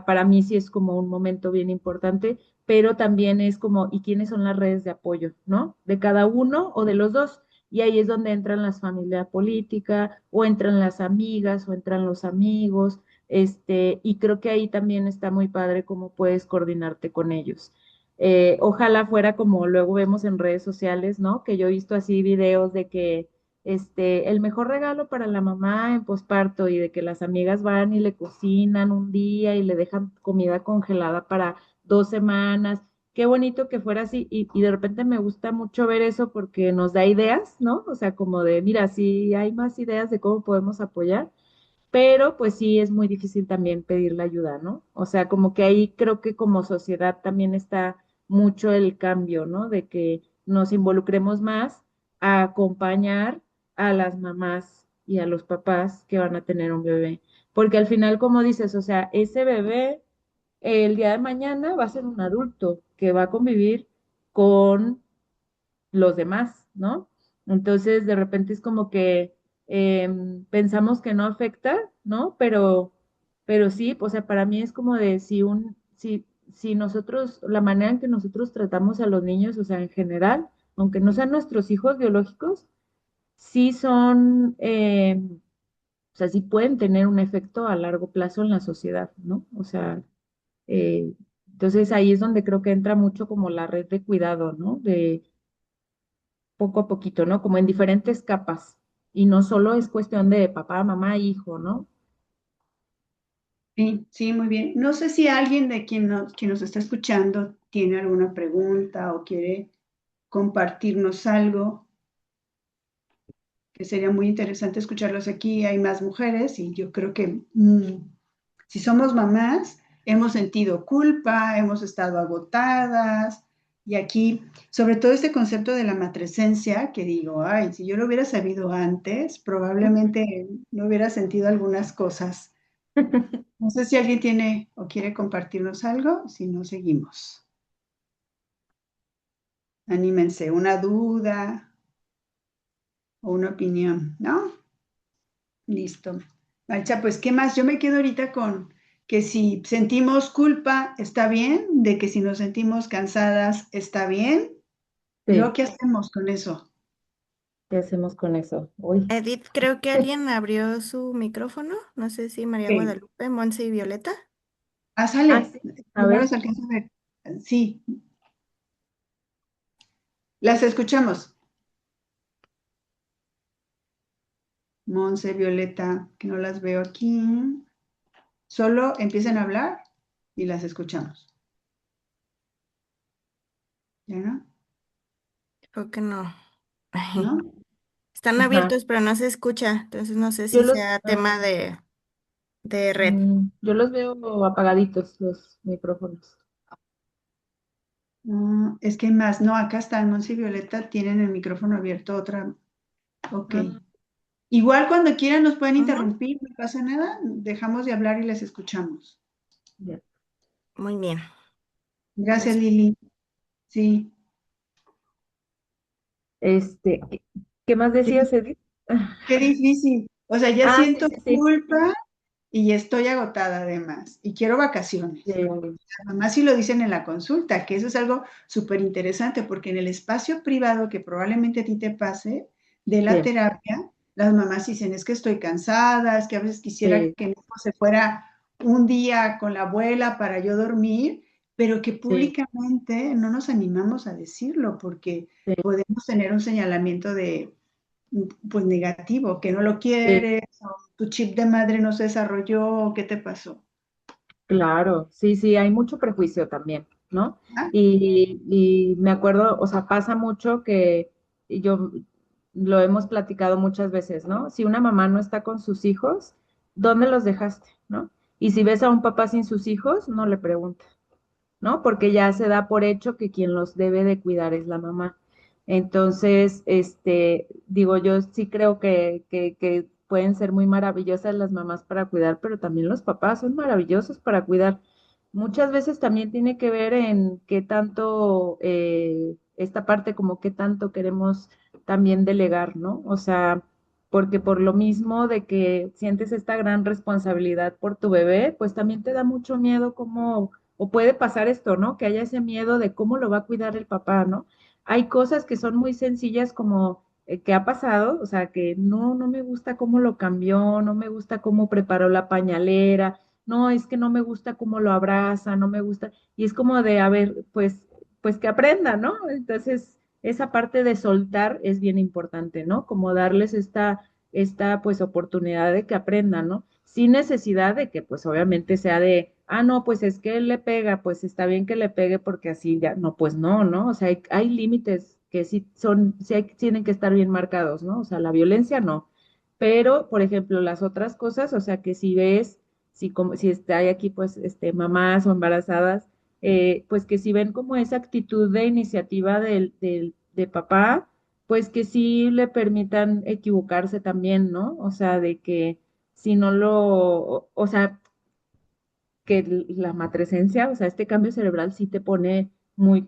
para mí sí es como un momento bien importante, pero también es como, ¿y quiénes son las redes de apoyo, ¿no? De cada uno o de los dos. Y ahí es donde entran las familias políticas, o entran las amigas, o entran los amigos, y creo que ahí también está muy padre cómo puedes coordinarte con ellos. Ojalá fuera como luego vemos en redes sociales, ¿no? Que yo he visto así videos de que el mejor regalo para la mamá en posparto, y de que las amigas van y le cocinan un día y le dejan comida congelada para 2 semanas. Qué bonito que fuera así, y de repente me gusta mucho ver eso porque nos da ideas, ¿no? O sea, como de, mira, si hay más ideas de cómo podemos apoyar, pero pues sí es muy difícil también pedir la ayuda, ¿no? O sea, como que ahí creo que como sociedad también está mucho el cambio, ¿no? De que nos involucremos más a acompañar a las mamás y a los papás que van a tener un bebé. Porque al final, como dices, o sea, ese bebé el día de mañana va a ser un adulto que va a convivir con los demás, ¿no? Entonces, de repente es como que pensamos que no afecta, ¿no? Pero sí, o sea, para mí es como de si nosotros, la manera en que nosotros tratamos a los niños, o sea, en general, aunque no sean nuestros hijos biológicos, sí son, o sea, sí pueden tener un efecto a largo plazo en la sociedad, ¿no? O sea, eh, entonces ahí es donde creo que entra mucho como la red de cuidado, ¿no? De poco a poquito, ¿no? Como en diferentes capas. Y no solo es cuestión de papá, mamá, hijo, ¿no? Sí, sí, muy bien. No sé si alguien de quien nos está escuchando tiene alguna pregunta o quiere compartirnos algo, que sería muy interesante escucharlos aquí. Hay más mujeres y yo creo que si somos mamás, hemos sentido culpa, hemos estado agotadas y aquí, sobre todo este concepto de la matresencia, que digo, ay, si yo lo hubiera sabido antes, probablemente no hubiera sentido algunas cosas. No sé si alguien tiene o quiere compartirnos algo, si no seguimos. Anímense, una duda o una opinión, ¿no? Listo. Marcha, pues, ¿qué más? Yo me quedo ahorita con que si sentimos culpa, está bien, de que si nos sentimos cansadas, está bien. ¿Y luego Sí, qué hacemos con eso? ¿qué hacemos con eso? Uy. Edith, creo que alguien abrió su micrófono. No sé si María Ok. Guadalupe, Monse y Violeta. Ah, Ah, sale. sí. A No ver. las alcanzo a ver. Sí, las escuchamos. Monse, Violeta, que no las veo aquí. Solo empiezan a hablar y las escuchamos. ¿Ya no? Creo que no. ¿No? Están Ajá. abiertos, pero no se escucha. Entonces no sé Yo si los, sea ah, tema de red. yo los veo apagaditos, los micrófonos. No, es que hay más. No, acá están. Monse y Violeta tienen el micrófono abierto. Otra. Ok. Ah, Igual cuando quieran nos pueden Ujú. interrumpir, no pasa nada. Dejamos de hablar y les escuchamos. ya. Muy bien. Gracias, Pues, Lili. Sí. ¿Qué más decías, Sí, Edith? qué difícil. O sea, ya Ah, sí, siento sí, sí. culpa y estoy agotada además. Y quiero vacaciones. Eh, Además, si lo dicen en la consulta, que eso es algo súper interesante, porque en el espacio privado que probablemente a ti te pase de la sí, terapia, las mamás dicen, es que estoy cansada, es que a veces quisiera sí, que mi hijo se fuera un día con la abuela para yo dormir, pero que sí, públicamente no nos animamos a decirlo porque sí, podemos tener un señalamiento de, pues negativo, que no lo sí. quieres, o tu chip de madre no se desarrolló, ¿qué te pasó? Claro, sí, sí, hay mucho prejuicio también, ¿no? ¿Ah? Y me acuerdo, o sea, pasa mucho que y yo lo hemos platicado muchas veces, ¿no? Si una mamá no está con sus hijos, ¿dónde los dejaste, no? Y si ves a un papá sin sus hijos, no le preguntas, ¿no? Porque ya se da por hecho que quien los debe de cuidar es la mamá. Entonces, digo, yo sí creo que pueden ser muy maravillosas las mamás para cuidar, pero también los papás son maravillosos para cuidar. Muchas veces también tiene que ver en qué tanto, esta parte como qué tanto queremos también delegar, ¿no? O sea, porque por lo mismo de que sientes esta gran responsabilidad por tu bebé, pues también te da mucho miedo cómo o puede pasar esto, ¿no? Que haya ese miedo de cómo lo va a cuidar el papá, ¿no? Hay cosas que son muy sencillas como que ha pasado, o sea, que no, no me gusta cómo lo cambió, no me gusta cómo preparó la pañalera, no, es que no me gusta cómo lo abraza, no me gusta, y es como de, a ver, pues que aprenda, ¿no? Entonces, esa parte de soltar es bien importante, ¿no? Como darles esta pues oportunidad de que aprendan, ¿no? Sin necesidad de que pues obviamente sea de, ah, no, pues es que él le pega, pues está bien que le pegue porque así ya, no, pues no, ¿no? O sea, hay límites que sí son, tienen que estar bien marcados, ¿no? O sea, la violencia no. Pero, por ejemplo, las otras cosas, o sea, que si ves, si hay aquí pues mamás o embarazadas, pues que si ven como esa actitud de iniciativa de papá, pues que sí le permitan equivocarse también, ¿no? O sea, de que si no o sea, que la matresencia, o sea, este cambio cerebral sí te pone muy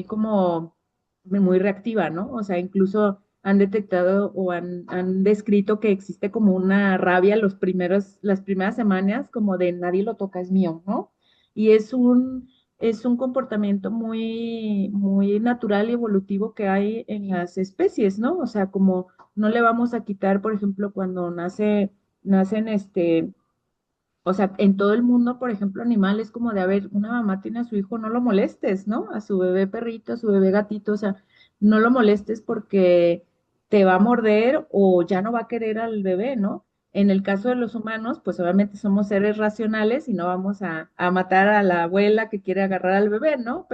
como, muy reactiva, ¿no? O sea, incluso han detectado o han descrito que existe como una rabia las primeras semanas, como de nadie lo toca, es mío, ¿no? Y es un comportamiento muy natural y evolutivo que hay en las especies, ¿no? O sea, como no le vamos a quitar, por ejemplo, cuando nacen o sea, en todo el mundo, por ejemplo, animales como de, a ver, una mamá tiene a su hijo, no lo molestes, ¿no? A su bebé perrito, a su bebé gatito, o sea, no lo molestes porque te va a morder o ya no va a querer al bebé, ¿no? En el caso de los humanos, pues obviamente somos seres racionales y no vamos a matar a la abuela que quiere agarrar al bebé, ¿no?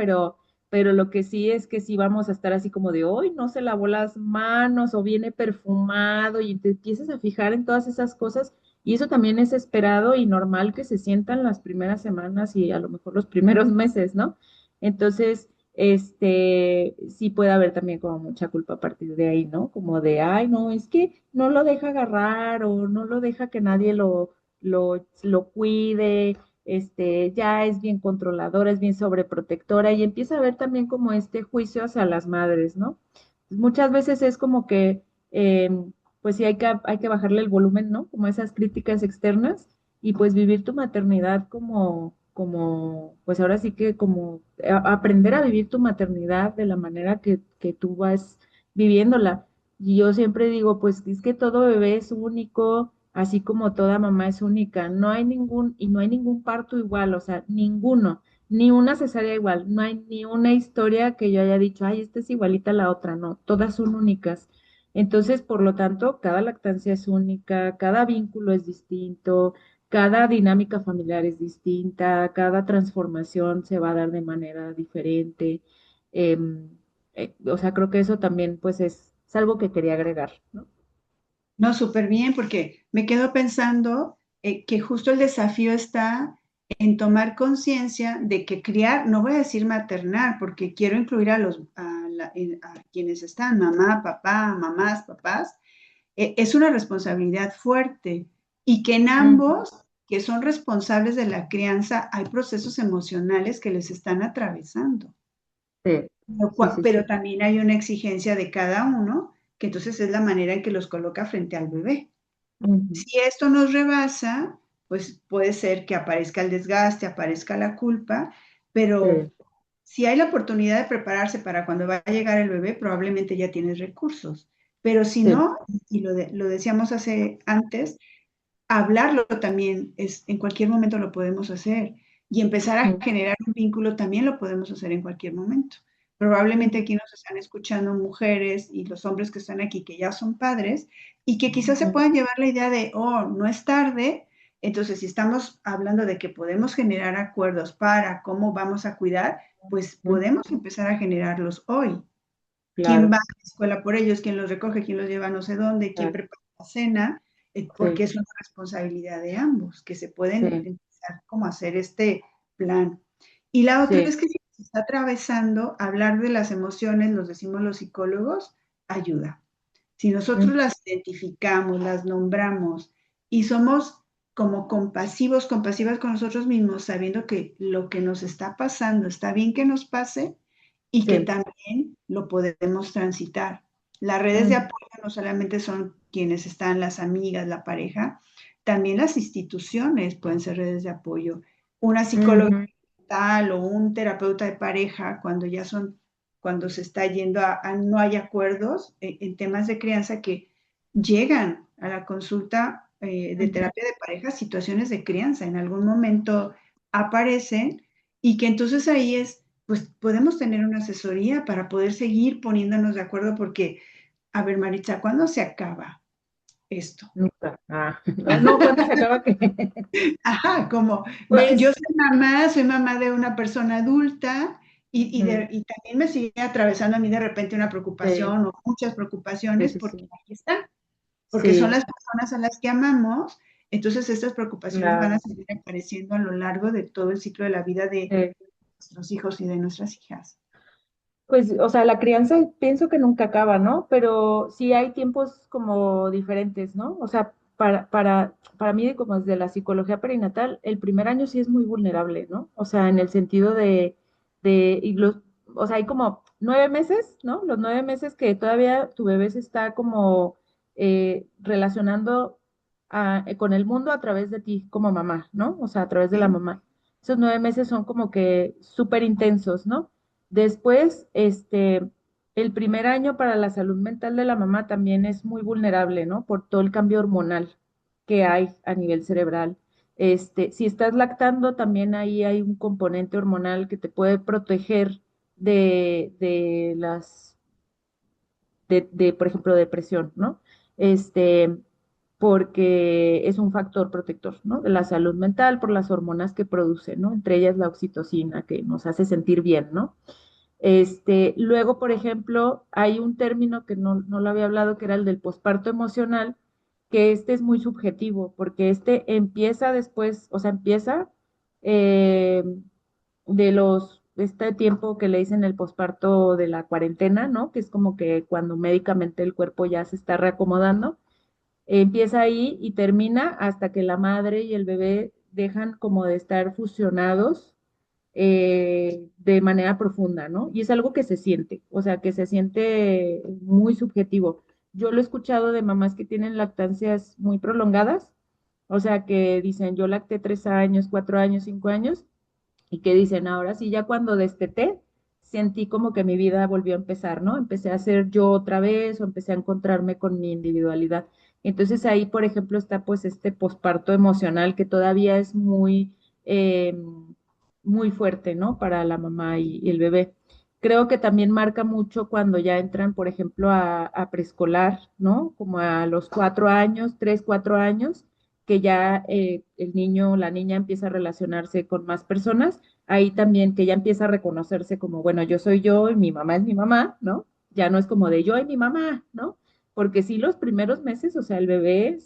Pero lo que sí es que sí vamos a estar así como de, hoy no se lavó las manos o viene perfumado y te empiezas a fijar en todas esas cosas y eso también es esperado y normal que se sientan las primeras semanas y a lo mejor los primeros meses, ¿no? Entonces, sí puede haber también como mucha culpa a partir de ahí, ¿no? Como de, ay, no, es que no lo deja agarrar o no lo deja que nadie lo cuide, ya es bien controladora, es bien sobreprotectora y empieza a haber también como este juicio hacia las madres, ¿no? Muchas veces es como que, pues sí hay que bajarle el volumen, ¿no? Como esas críticas externas y pues vivir tu maternidad pues ahora sí que como aprender a vivir tu maternidad de la manera que tú vas viviéndola. Y yo siempre digo, pues es que todo bebé es único, así como toda mamá es única. No hay ningún parto igual, o sea, ninguno, ni una cesárea igual. No hay ni una historia que yo haya dicho, ay, esta es igualita a la otra. No, todas son únicas. Entonces, por lo tanto, cada lactancia es única, cada vínculo es distinto, cada dinámica familiar es distinta, cada transformación se va a dar de manera diferente. Em, o sea, creo que eso también, pues, es algo que quería agregar, ¿no? No, súper bien, porque me quedo pensando que justo el desafío está en tomar conciencia de que criar, no voy a decir maternar, porque quiero incluir a quienes están, mamá, papá, mamás, papás, es una responsabilidad fuerte y que en Ujú, ambos, que son responsables de la crianza, hay procesos emocionales que les están atravesando. sí, sí, sí, Pero sí. también hay una exigencia de cada uno, que entonces es la manera en que los coloca frente al bebé. Ujú, Si esto nos rebasa, pues puede ser que aparezca el desgaste, aparezca la culpa, pero sí, si hay la oportunidad de prepararse para cuando va a llegar el bebé, probablemente ya tienes recursos. Pero si sí, no, y lo decíamos hace antes, hablarlo también en cualquier momento lo podemos hacer y empezar a Ujú, generar un vínculo también lo podemos hacer en cualquier momento. Probablemente ujú, aquí nos están escuchando mujeres y los hombres que están aquí que ya son padres y que quizás se ujú, puedan llevar la idea de, oh, no es tarde. Entonces, si estamos hablando de que podemos generar acuerdos para cómo vamos a cuidar, pues ujú. podemos empezar a generarlos hoy. ¿Quién va Claro, a la escuela por ellos? ¿Quién los recoge? ¿Quién los lleva a no sé dónde? ¿Quién claro, prepara la cena? Porque sí, es una responsabilidad de ambos, que se pueden sí, empezar como a hacer este plan. Y la otra sí. es que si se está atravesando, hablar de las emociones, los decimos los psicólogos, ayuda. Si nosotros Ujú, las identificamos, las nombramos y somos como compasivos, compasivas con nosotros mismos, sabiendo que lo que nos está pasando está bien que nos pase y que sí, también lo podemos transitar. Las redes de ujú, apoyo no solamente son quienes están, las amigas, la pareja, también las instituciones pueden ser redes de apoyo. Una psicóloga ujú, tal o un terapeuta de pareja, cuando se está yendo a no hay acuerdos en temas de crianza que llegan a la consulta de ujú. terapia de pareja, situaciones de crianza en algún momento aparecen y que entonces ahí pues podemos tener una asesoría para poder seguir poniéndonos de acuerdo porque, a ver, Maritza, ¿cuándo se acaba esto? Nunca. Ah, no, ¿cuándo se acaba que? Ajá, como yo Pues, soy mamá de una persona adulta ujú, y también me sigue atravesando a mí de repente una sí, preocupación o muchas sí, preocupaciones sí, porque sí. ahí está, porque son Sí, las personas a las que amamos, entonces estas preocupaciones van a claro. seguir apareciendo a lo largo de todo el ciclo de la vida de Sí. nuestros hijos y de nuestras hijas. Pues, o sea, la crianza pienso que nunca acaba, ¿no? Pero sí hay tiempos como diferentes, ¿no? O sea, para mí, como desde la psicología perinatal, el primer año sí es muy vulnerable, ¿no? O sea, en el sentido y o sea, hay como 9 meses, ¿no? Los 9 meses que todavía tu bebé se está como relacionando con el mundo a través de ti como mamá, ¿no? O sea, a través de la ¿Sí? mamá. Esos 9 meses son como que súper intensos, ¿no? Después, el primer año para la salud mental de la mamá también es muy vulnerable, ¿no? Por todo el cambio hormonal que hay a nivel cerebral. Si estás lactando, también ahí hay un componente hormonal que te puede proteger de por ejemplo, depresión, ¿no? Este, porque es un factor protector, ¿no? De la salud mental por las hormonas que produce, ¿no? Entre ellas la oxitocina, que nos hace sentir bien, ¿no? Luego, por ejemplo, hay un término que no lo había hablado, que era el del posparto emocional, que este es muy subjetivo, porque este empieza después, o sea, empieza eh, este tiempo que le dicen el posparto de la cuarentena, ¿no? Que es como que cuando médicamente el cuerpo ya se está reacomodando, empieza ahí y termina hasta que la madre y el bebé dejan como de estar fusionados de manera profunda, ¿no? Y es algo que se siente, o sea, que se siente muy subjetivo. Yo lo he escuchado de mamás que tienen lactancias muy prolongadas, o sea, que dicen, yo lacté 3 años, 4 años, 5 años, y que dicen, ahora sí, ya cuando desteté, sentí como que mi vida volvió a empezar, ¿no? Empecé a ser yo otra vez o empecé a encontrarme con mi individualidad. Entonces ahí, por ejemplo, está pues este posparto emocional que todavía es muy fuerte, ¿no? Para la mamá y el bebé. Creo que también marca mucho cuando ya entran, por ejemplo, a preescolar, ¿no? Como a los 4 años, 3, 4 años, que ya el niño o la niña empieza a relacionarse con más personas, ahí también que ya empieza a reconocerse como, bueno, yo soy yo y mi mamá es mi mamá, ¿no? Ya no es como de yo y mi mamá, ¿no? Porque sí, los primeros meses, o sea, el bebé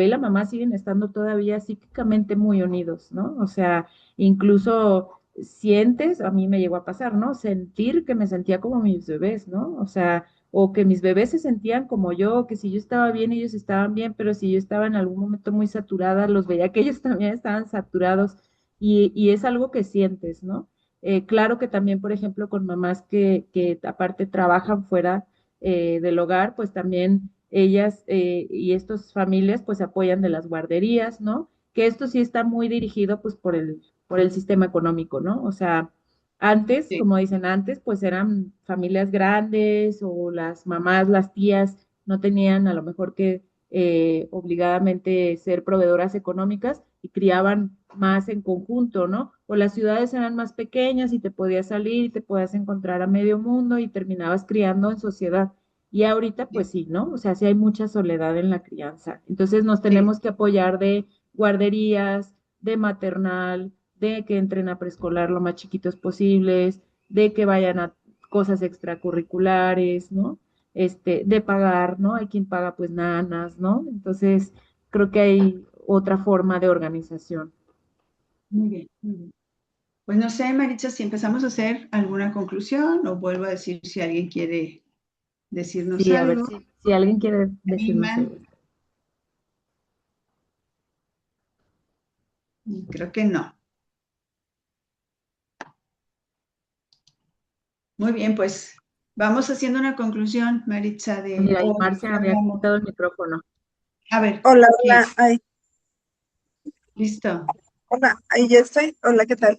y la mamá siguen estando todavía psíquicamente muy unidos, ¿no? O sea, incluso sientes, a mí me llegó a pasar, ¿no? Sentir que me sentía como mis bebés, ¿no? O sea, o que mis bebés se sentían como yo, que si yo estaba bien, ellos estaban bien, pero si yo estaba en algún momento muy saturada, los veía que ellos también estaban saturados y es algo que sientes, ¿no? Claro que también, por ejemplo, con mamás que aparte trabajan fuera del hogar, pues también ellas y estas familias pues apoyan de las guarderías, ¿no? Que esto sí está muy dirigido pues por el sistema económico, ¿no? O sea, antes, Sí. como dicen antes, pues eran familias grandes o las mamás, las tías no tenían a lo mejor que obligadamente ser proveedoras económicas y criaban más en conjunto, ¿no? O las ciudades eran más pequeñas y te podías salir y te podías encontrar a medio mundo y terminabas criando en sociedad. Y ahorita, pues sí, ¿no? O sea, sí hay mucha soledad en la crianza. Entonces nos Sí, tenemos que apoyar de guarderías, de maternal, de que entren a preescolar lo más chiquitos posibles, de que vayan a cosas extracurriculares, ¿no? De pagar, ¿no? Hay quien paga pues nanas, ¿no? Entonces, creo que hay otra forma de organización. muy bien, muy bien. Pues no sé, Maritza, si empezamos a hacer alguna conclusión o vuelvo a decir si alguien quiere decirnos Sí, a ver algo. si alguien quiere decirnos ¿Animan? algo. Creo que no. Muy bien, pues vamos haciendo una conclusión, Maritza, de Mira, y hoy que Marcia había hablamos. quitado el micrófono. A ver, Hola, ¿quién? hola, ay, Listo. hola, ahí ya estoy. Hola, ¿qué tal?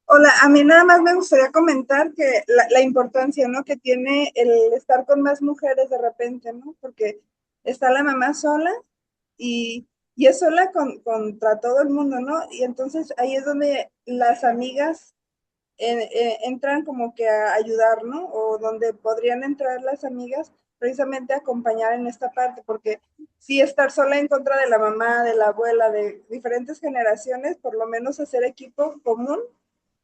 Hola, a mí nada más me gustaría comentar que la importancia, ¿no? Que tiene el estar con más mujeres de repente, ¿no? Porque está la mamá sola y, y es sola contra todo el mundo, ¿no? Y entonces ahí es donde las amigas entran como que a ayudar, ¿no? O donde podrían entrar las amigas precisamente a acompañar en esta parte, porque sí estar sola en contra de la mamá, de la abuela, de diferentes generaciones, por lo menos hacer equipo común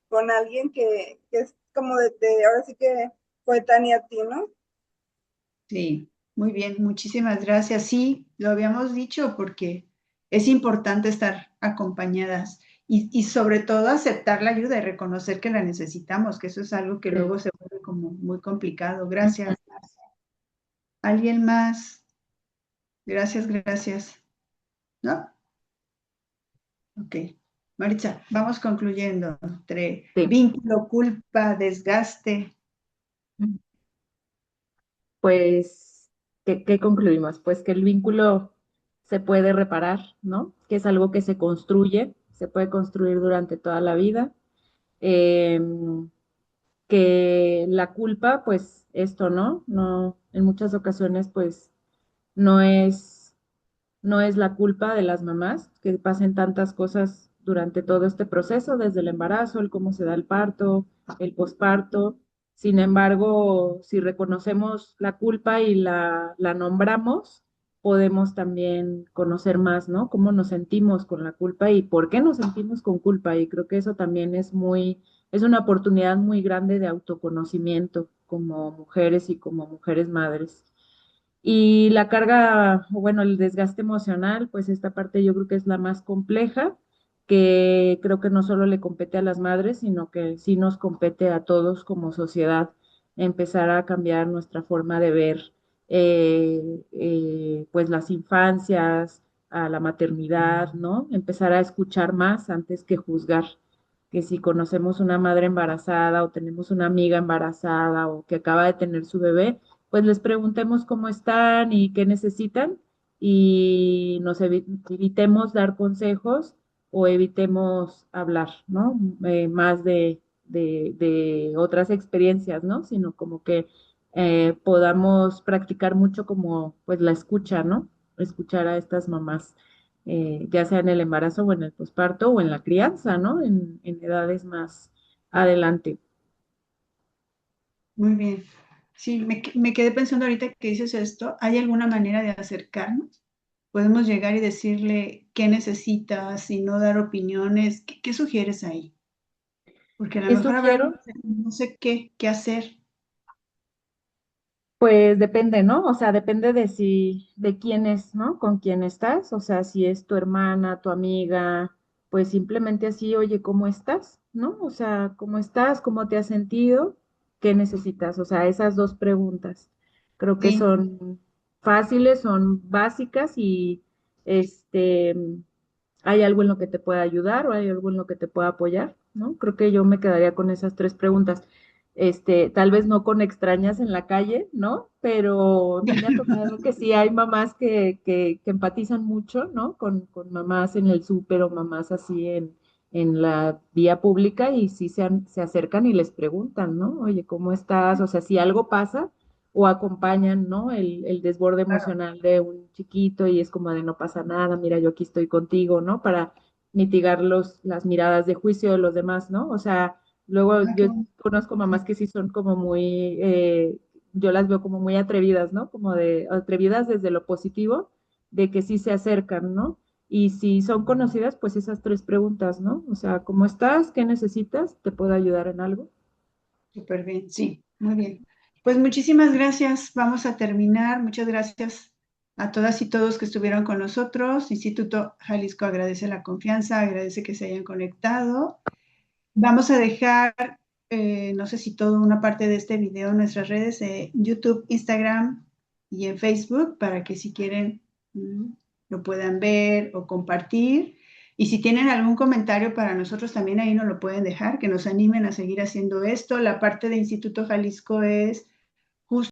con alguien que es como ahora sí que coetánea a ti, ¿no? Sí, muy bien, muchísimas gracias. Sí, lo habíamos dicho porque es importante estar acompañadas y sobre todo aceptar la ayuda y reconocer que la necesitamos, que eso es algo que Sí. luego se vuelve como muy complicado. Ujú. Gracias. ¿Alguien más? Gracias, gracias. ¿No? Ok. Maritza, vamos concluyendo entre Sí. vínculo, culpa, desgaste. Pues, ¿qué concluimos? Pues que el vínculo se puede reparar, ¿no? Que es algo que se construye, se puede construir durante toda la vida. Que la culpa, pues esto, ¿no? No, en muchas ocasiones, pues no es no es la culpa de las mamás que pasen tantas cosas durante todo este proceso, desde el embarazo, el cómo se da el parto, el posparto. Sin embargo, si reconocemos la culpa y la nombramos, podemos también conocer más, ¿no? Cómo nos sentimos con la culpa y por qué nos sentimos con culpa. Y creo que eso también es una oportunidad muy grande de autoconocimiento como mujeres y como mujeres madres. Y la carga, o bueno, el desgaste emocional, pues esta parte yo creo que es la más compleja, que creo que no solo le compete a las madres, sino que sí nos compete a todos como sociedad empezar a cambiar nuestra forma de ver pues las infancias, a la maternidad, ¿no? Empezar a escuchar más antes que juzgar. Que si conocemos una madre embarazada o tenemos una amiga embarazada o que acaba de tener su bebé, pues les preguntemos cómo están y qué necesitan y evitemos dar consejos o evitemos hablar, ¿no? Más de otras experiencias, ¿no? Sino como que podamos practicar mucho como pues la escucha, ¿no? Escuchar a estas mamás, ya sea en el embarazo o en el posparto o en la crianza, ¿no? En edades más adelante. Muy bien. Sí, me quedé pensando ahorita que dices esto. ¿Hay alguna manera de acercarnos? Podemos llegar y decirle qué necesitas y no dar opiniones. ¿Qué sugieres ahí? Porque a lo ¿Qué mejor habrá sugiero? no sé qué hacer. Pues depende, ¿no? O sea, depende de quién es, ¿no? Con quién estás. O sea, si es tu hermana, tu amiga, pues simplemente así, oye, ¿cómo estás? ¿No? O sea, ¿cómo estás? ¿Cómo te has sentido? ¿Qué necesitas? O sea, esas dos preguntas creo que Sí, son fáciles, son básicas y este, ¿hay algo en lo que te pueda ayudar o hay algo en lo que te pueda apoyar? ¿No? Creo que yo me quedaría con esas tres preguntas. Tal vez no con extrañas en la calle, ¿no? Pero sí me ha tocado que sí hay mamás que empatizan mucho, ¿no? Con mamás en el súper o mamás así en la vía pública y sí se acercan y les preguntan, ¿no? Oye, ¿cómo estás? O sea, si algo pasa, o acompañan, ¿no? El desborde Claro. emocional de un chiquito y es como de no pasa nada, mira, yo aquí estoy contigo, ¿no? Para mitigar las miradas de juicio de los demás, ¿no? O sea, luego Ah, qué yo bueno. conozco mamás que sí son como muy, yo las veo como muy atrevidas, ¿no? Como de atrevidas desde lo positivo, de que sí se acercan, ¿no? Y si son conocidas, pues esas tres preguntas, ¿no? O sea, ¿cómo estás? ¿Qué necesitas? ¿Te puedo ayudar en algo? Súper bien, sí, muy bien. Pues muchísimas gracias. Vamos a terminar. Muchas gracias a todas y todos que estuvieron con nosotros. Instituto Jalisco agradece la confianza, agradece que se hayan conectado. Vamos a dejar, no sé si toda una parte de este video en nuestras redes, YouTube, Instagram y en Facebook, para que si quieren lo puedan ver o compartir. Y si tienen algún comentario para nosotros también ahí nos lo pueden dejar, que nos animen a seguir haciendo esto. La parte de Instituto Jalisco es